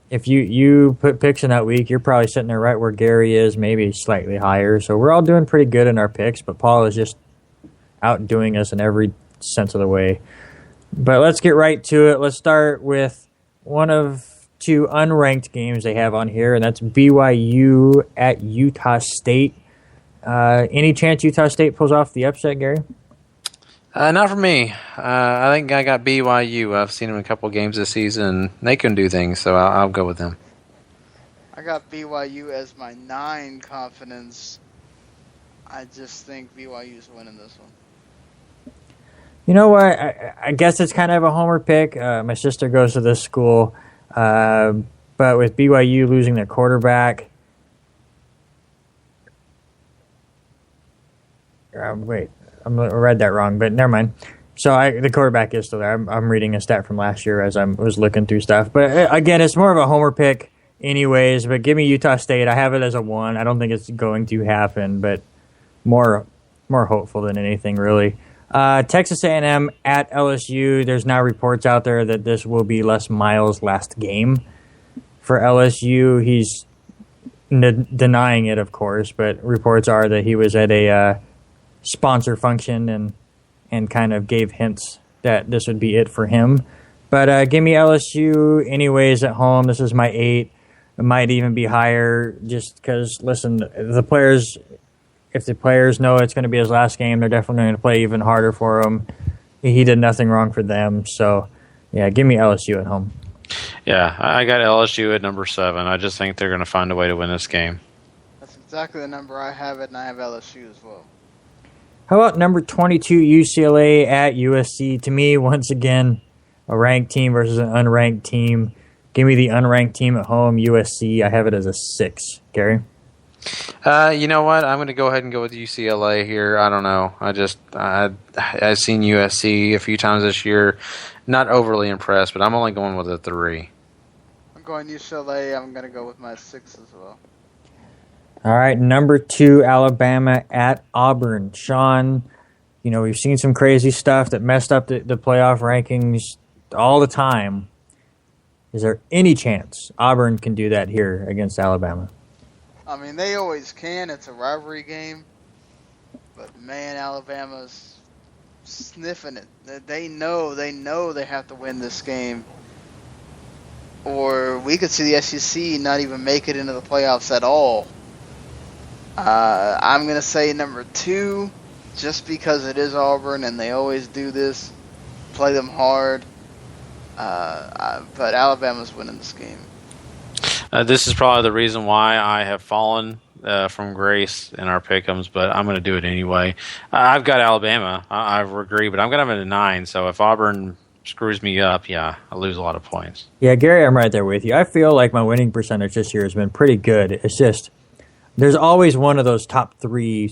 if you put picks in that week, you're probably sitting there right where Gary is, maybe slightly higher. So we're all doing pretty good in our picks, but Paul is just outdoing us in every sense of the way. But let's get right to it. Let's start with one of 2 unranked games they have on here, and that's BYU at Utah State. Any chance Utah State pulls off the upset, Gary? Not for me. I think I got BYU. I've seen them in a couple games this season. They can do things, so I'll go with them. I got BYU as my 9 confidence. I just think BYU's winning this one. You know what? I guess it's kind of a homer pick. My sister goes to this school, but with BYU losing their quarterback, wait, I read that wrong, but never mind. So the quarterback is still there. I'm reading a stat from last year as I was looking through stuff. But again, it's more of a homer pick, anyways. But give me Utah State. I have it as a 1. I don't think it's going to happen, but more hopeful than anything, really. Texas A&M at LSU. There's now reports out there that this will be Les Miles' last game for LSU. He's denying it, of course, but reports are that he was at a sponsor function and kind of gave hints that this would be it for him. But give me LSU anyways at home. This is my 8. It might even be higher just because, listen, if the players know it's going to be his last game, they're definitely going to play even harder for him. He did nothing wrong for them. So, yeah, give me LSU at home. Yeah, I got LSU at number 7. I just think they're going to find a way to win this game. That's exactly the number I have it, and I have LSU as well. How about number 22 UCLA at USC? To me, once again, a ranked team versus an unranked team. Give me the unranked team at home, USC. I have it as a 6. Gary? You know what? I'm going to go ahead and go with UCLA here. I don't know. I've seen USC a few times this year. Not overly impressed, but I'm only going with a 3. I'm going UCLA. I'm going to go with my 6 as well. All right, number 2, Alabama at Auburn. Sean, we've seen some crazy stuff that messed up the playoff rankings all the time. Is there any chance Auburn can do that here against Alabama? I mean, they always can. It's a rivalry game. But, man, Alabama's sniffing it. They know they have to win this game. Or we could see the SEC not even make it into the playoffs at all. I'm going to say number 2, just because it is Auburn and they always do this, play them hard. But Alabama's winning this game. This is probably the reason why I have fallen from grace in our pick'ems, but I'm going to do it anyway. I've got Alabama. I agree, but I'm going to have it at 9. So if Auburn screws me up, I lose a lot of points. Yeah, Gary, I'm right there with you. I feel like my winning percentage this year has been pretty good. It's just there's always one of those top 3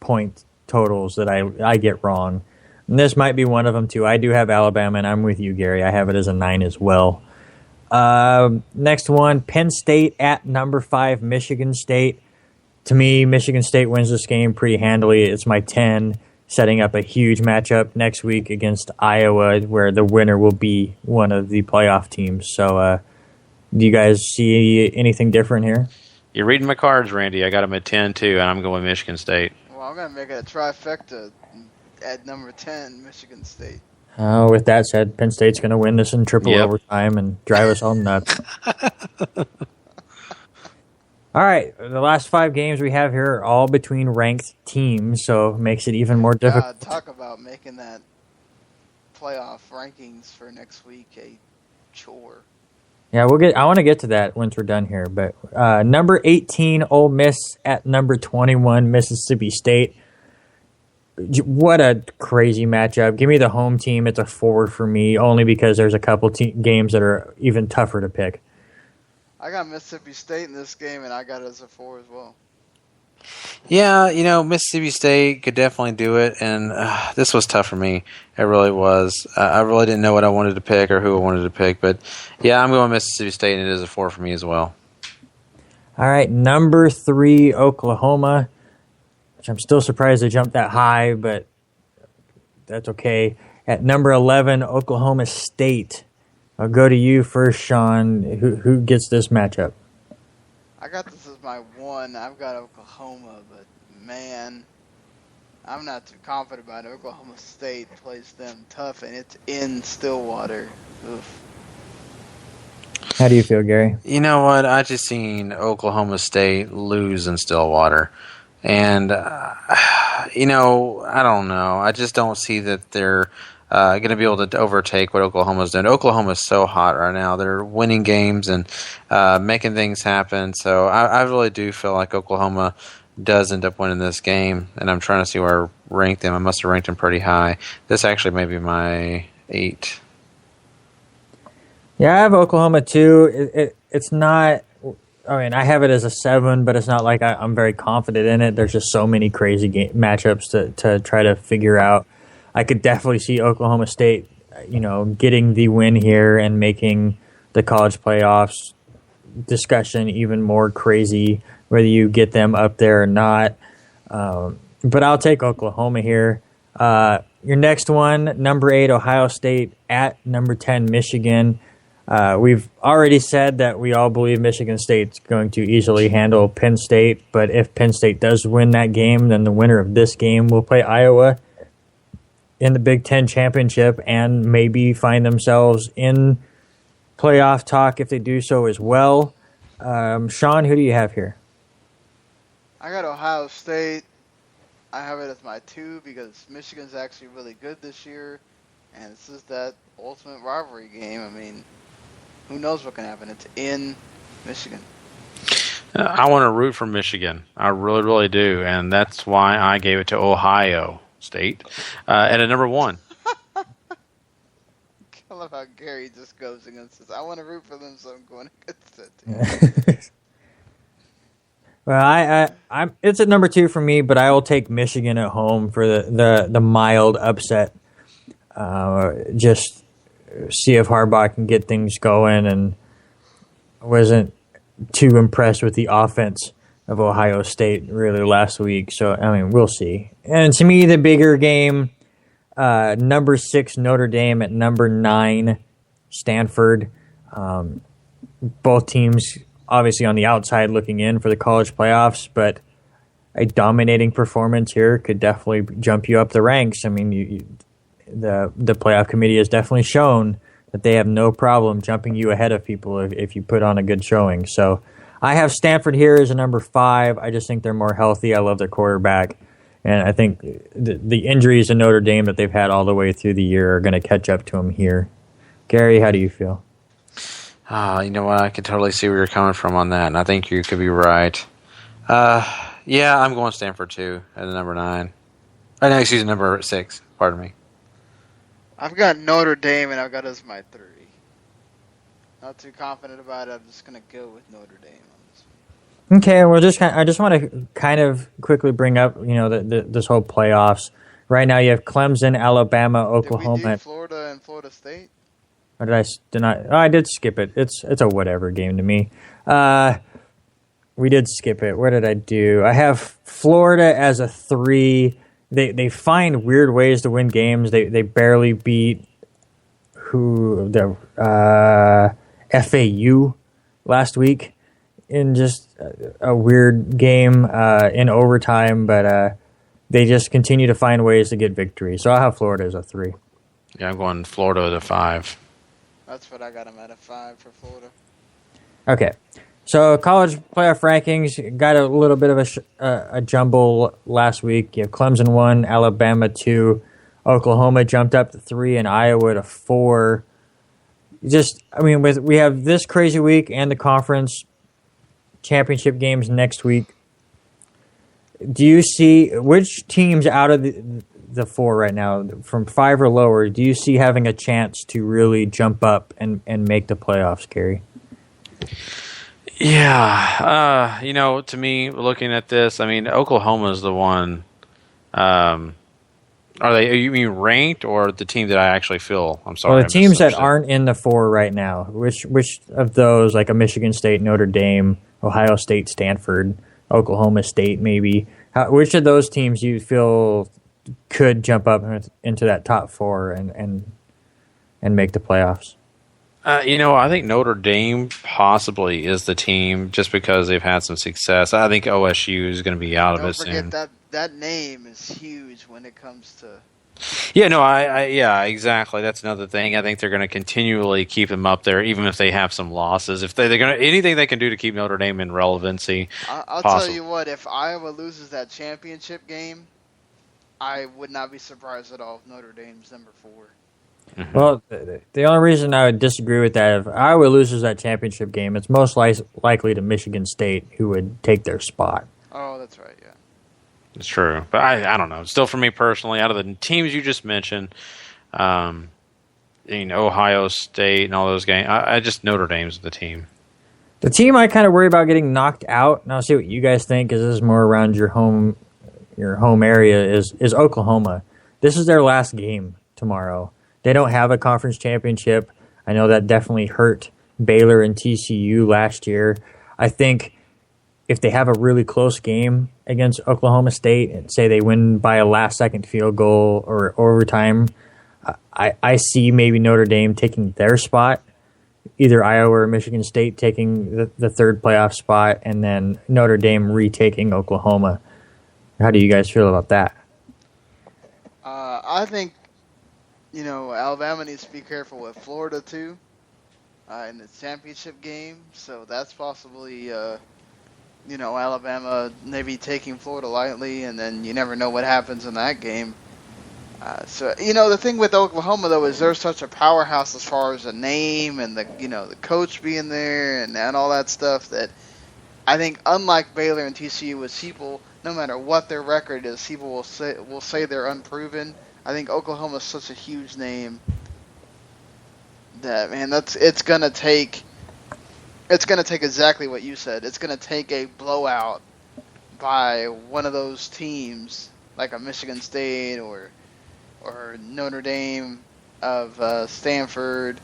point totals that I get wrong. And this might be one of them, too. I do have Alabama, and I'm with you, Gary. I have it as a 9 as well. Next one, Penn State at number 5, Michigan State. To me, Michigan State wins this game pretty handily. It's my 10, setting up a huge matchup next week against Iowa, where the winner will be one of the playoff teams. So do you guys see anything different here? You're reading my cards, Randy. I got them at 10, too, and I'm going Michigan State. Well, I'm going to make it a trifecta at number 10, Michigan State. With that said, Penn State's going to win this in triple overtime and drive us all nuts. All right, the last 5 games we have here are all between ranked teams, so it makes it even more difficult. Talk about making that playoff rankings for next week a chore. Yeah, I want to get to that once we're done here. But number 18, Ole Miss at number 21, Mississippi State. What a crazy matchup. Give me the home team. It's a 4 for me, only because there's a couple games that are even tougher to pick. I got Mississippi State in this game, and I got it as a 4 as well. Yeah, Mississippi State could definitely do it, and this was tough for me. It really was. I really didn't know what I wanted to pick or who I wanted to pick, but yeah, I'm going Mississippi State, and it is a 4 for me as well. All right, number 3, Oklahoma, which I'm still surprised they jumped that high, but that's okay. At number 11, Oklahoma State. I'll go to you first, Sean. Who gets this matchup? I got this as my 1. I've got Oklahoma, but man, I'm not too confident about it. Oklahoma State plays them tough, and it's in Stillwater. Oof. How do you feel, Gary? You know what? I just seen Oklahoma State lose in Stillwater. And, I don't know. I just don't see that they're going to be able to overtake what Oklahoma's done. Oklahoma's so hot right now. They're winning games and making things happen. So I really do feel like Oklahoma does end up winning this game. And I'm trying to see where I ranked them. I must have ranked them pretty high. This actually may be my 8. Yeah, I have Oklahoma too. It's not... I mean, I have it as a 7, but it's not like I'm very confident in it. There's just so many crazy matchups to try to figure out. I could definitely see Oklahoma State, getting the win here and making the college playoffs discussion even more crazy, whether you get them up there or not. But I'll take Oklahoma here. Your next one, number 8, Ohio State at number 10, Michigan. We've already said that we all believe Michigan State's going to easily handle Penn State, but if Penn State does win that game, then the winner of this game will play Iowa in the Big Ten championship and maybe find themselves in playoff talk if they do so as well. Sean, who do you have here? I got Ohio State. I have it as my 2 because Michigan's actually really good this year, and this is that ultimate rivalry game. I mean, who knows what can happen? It's in Michigan. I want to root for Michigan. I really, really do, and that's why I gave it to Ohio State at a number 1. I love how Gary just goes against this. I want to root for them, so I'm going against it. Well, I'm. It's at number 2 for me, but I will take Michigan at home for the mild upset. Just see if Harbaugh can get things going, and I wasn't too impressed with the offense of Ohio State really last week. So I mean, we'll see. And to me, the bigger game, number 6 Notre Dame at number 9 Stanford. Both teams obviously on the outside looking in for the college playoffs, but a dominating performance here could definitely jump you up the ranks. I mean, the playoff committee has definitely shown that they have no problem jumping you ahead of people if you put on a good showing. So I have Stanford here as a number 5. I just think they're more healthy. I love their quarterback. And I think the injuries in Notre Dame that they've had all the way through the year are going to catch up to them here. Gary, how do you feel? You know what? I can totally see where you're coming from on that, and I think you could be right. Yeah, I'm going Stanford too at the number 9. Oh, no, excuse me, number 6. Pardon me. I've got Notre Dame, and I've got it as my 3. Not too confident about it. I'm just going to go with Notre Dame on this one. Okay, well, I just want to kind of quickly bring up, this whole playoffs. Right now, you have Clemson, Alabama, Oklahoma. Did we do Florida and Florida State? Or did I? Oh, I did skip it. It's a whatever game to me. We did skip it. What did I do? I have Florida as a 3. They find weird ways to win games. They barely beat the FAU last week in just a weird game in overtime, but they just continue to find ways to get victory. So I'll have Florida as a 3. Yeah, I'm going Florida as a 5. That's what I got them at a 5 for Florida. Okay. So college playoff rankings got a little bit of a jumble last week. You have Clemson 1, Alabama 2, Oklahoma jumped up to 3, and Iowa to 4. We have this crazy week and the conference championship games next week. Do you see which teams out of the 4 right now, from 5 or lower, do you see having a chance to really jump up and make the playoffs, Gary? Yeah, to me, looking at this, I mean, Oklahoma is the one. Are you mean ranked, or the team that I actually feel? I'm sorry. Well, the teams that aren't in the 4 right now. Which of those, like a Michigan State, Notre Dame, Ohio State, Stanford, Oklahoma State, maybe? Which of those teams you feel could jump up into that top 4 and make the playoffs? I think Notre Dame possibly is the team just because they've had some success. I think OSU is going to be out of it soon. Don't forget that name is huge when it comes to... Yeah, no, yeah, exactly. That's another thing. I think they're going to continually keep them up there, even if they have some losses. If they're going to anything they can do to keep Notre Dame in relevancy. I'll tell you what, if Iowa loses that championship game, I would not be surprised at all if Notre Dame's number 4. Mm-hmm. Well, the only reason I would disagree with that, if Iowa loses that championship game, it's most likely to Michigan State, who would take their spot. Oh, that's right, yeah. It's true. But I don't know. Still, for me personally, out of the teams you just mentioned, Ohio State and all those games, I just Notre Dame's the team. The team I kind of worry about getting knocked out, and I'll see what you guys think, because this is more around your home area, is Oklahoma. This is their last game tomorrow. They don't have a conference championship. I know that definitely hurt Baylor and TCU last year. I think if they have a really close game against Oklahoma State and say they win by a last-second field goal or overtime, I see maybe Notre Dame taking their spot, either Iowa or Michigan State taking the third playoff spot, and then Notre Dame retaking Oklahoma. How do you guys feel about that? I think, Alabama needs to be careful with Florida, too, in the championship game. So that's possibly, Alabama maybe taking Florida lightly, and then you never know what happens in that game. The thing with Oklahoma, though, is they're such a powerhouse as far as the name and the coach being there and all that stuff that I think unlike Baylor and TCU, with people, no matter what their record is, people will say they're unproven. I think Oklahoma's such a huge name that, man, it's gonna take exactly what you said. It's gonna take a blowout by one of those teams, like a Michigan State or Notre Dame of Stanford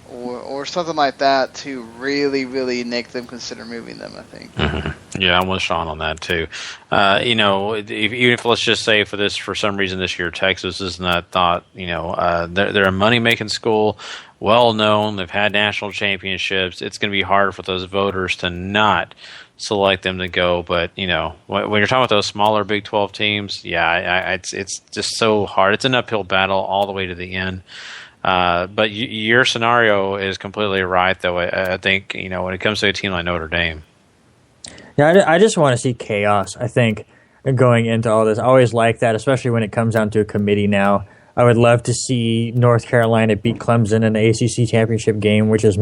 or something like that, to really, really make them consider moving them, I think. Mm-hmm. Yeah, I'm with Sean on that too. Even if let's just say for some reason this year Texas is not thought, they're a money-making school, well known. They've had national championships. It's going to be hard for those voters to not select them to go. But when you're talking about those smaller Big 12 teams, it's just so hard. It's an uphill battle all the way to the end. But your scenario is completely right, though. I think when it comes to a team like Notre Dame. Yeah, I just want to see chaos, I think, going into all this. I always like that, especially when it comes down to a committee now. I would love to see North Carolina beat Clemson in the ACC championship game, which is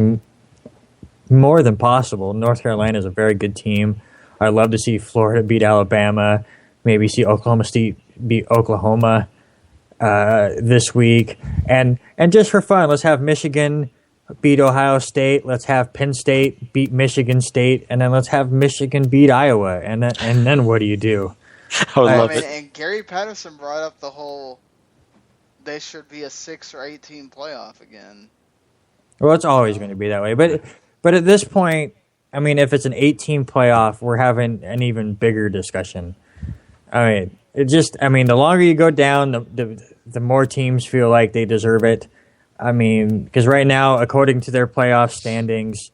more than possible. North Carolina is a very good team. I'd love to see Florida beat Alabama, maybe see Oklahoma State beat Oklahoma this week. And just for fun, let's have Michigan beat Ohio State. Let's have Penn State beat Michigan State, and then let's have Michigan beat Iowa. And then what do you do? I would love it. And Gary Patterson brought up the whole they should be a 6 or 8 team playoff again. Well, it's always going to be that way. But at this point, I mean, if it's an 8-team playoff, we're having an even bigger discussion. I mean, the longer you go down, the more teams feel like they deserve it. I mean, because right now, according to their playoff standings,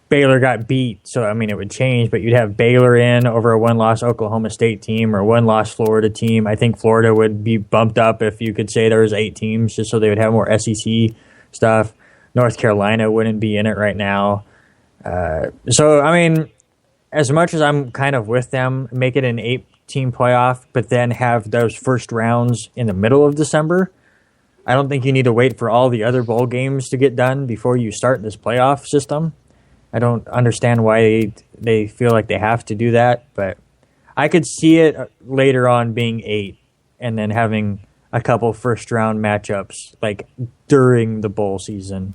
Baylor got beat, so I mean it would change. But you'd have Baylor in over a 1-loss Oklahoma State team or 1-loss Florida team. I think Florida would be bumped up if you could say there was 8 teams, just so they would have more SEC stuff. North Carolina wouldn't be in it right now. So I mean, as much as I'm kind of with them, make it an 8-team playoff, but then have those first rounds in the middle of December. I don't think you need to wait for all the other bowl games to get done before you start this playoff system. I don't understand why they feel like they have to do that, but I could see it later on being 8 and then having a couple first-round matchups like during the bowl season,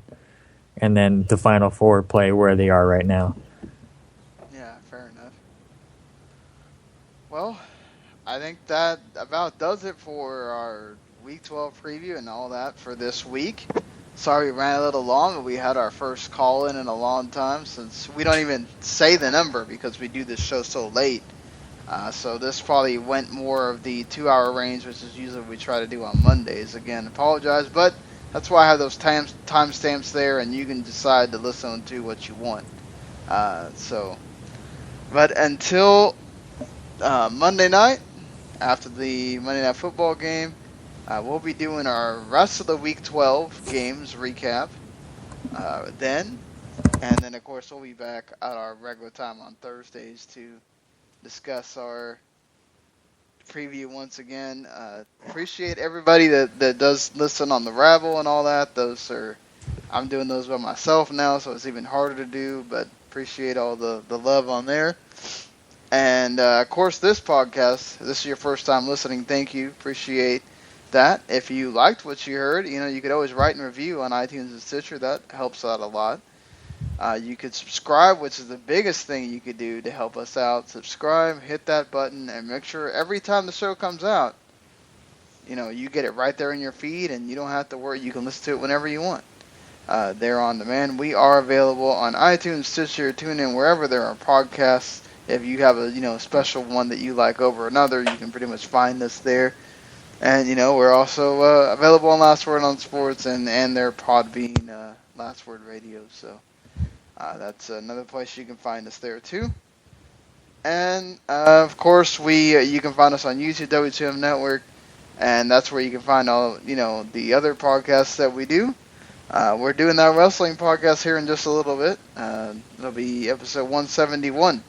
and then the Final Four play where they are right now. Yeah, fair enough. Well, I think that about does it for our Week 12 preview and all that for this week. Sorry we ran a little long, but we had our first call-in a long time, since we don't even say the number because we do this show so late. So this probably went more of the 2-hour range, which is usually what we try to do on Mondays. Again, apologize, but that's why I have those timestamps there, and you can decide to listen to what you want. But until Monday night, after the Monday Night Football game, we'll be doing our rest of the Week 12 games recap then. And then, of course, we'll be back at our regular time on Thursdays to discuss our preview once again. Appreciate everybody that does listen on the Rabble and all that. I'm doing those by myself now, so it's even harder to do, but appreciate all the love on there. And, of course, this podcast, this is your first time listening, thank you. Appreciate that. If you liked what you heard, you could always write and review on iTunes and Stitcher. That helps out a lot. You could subscribe, which is the biggest thing you could do to help us out. Subscribe, hit that button, and make sure every time the show comes out, you get it right there in your feed, and you don't have to worry. You can listen to it whenever you want. They're on demand. We are available on iTunes, Stitcher, TuneIn, wherever there are podcasts. If you have a special one that you like over another, you can pretty much find us there. And we're also available on Last Word on Sports and their Podbean Last Word Radio. So that's another place you can find us there too. And of course, you can find us on YouTube, WTM Network, and that's where you can find all the other podcasts that we do. We're doing that wrestling podcast here in just a little bit. It'll be episode 171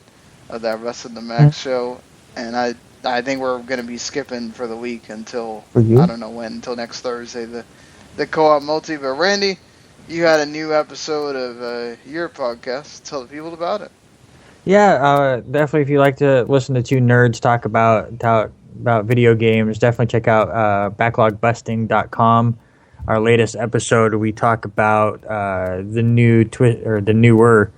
of that Wrestling the Max show, and I think we're going to be skipping for the week until I don't know when, until next Thursday, the co-op multi. But Randy, you had a new episode of your podcast. Tell the people about it. Yeah, definitely. If you like to listen to two nerds talk about video games, definitely check out backlogbusting.com. Our latest episode, we talk about the newer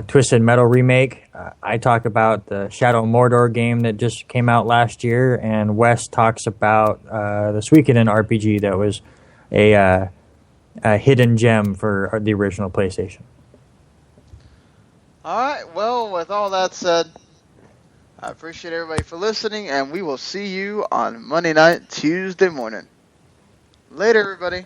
Twisted Metal remake. I talk about the Shadow Mordor game that just came out last year, and Wes talks about the Suikoden RPG that was a hidden gem for the original PlayStation. All right. Well, with all that said, I appreciate everybody for listening, and we will see you on Monday night, Tuesday morning. Later, everybody.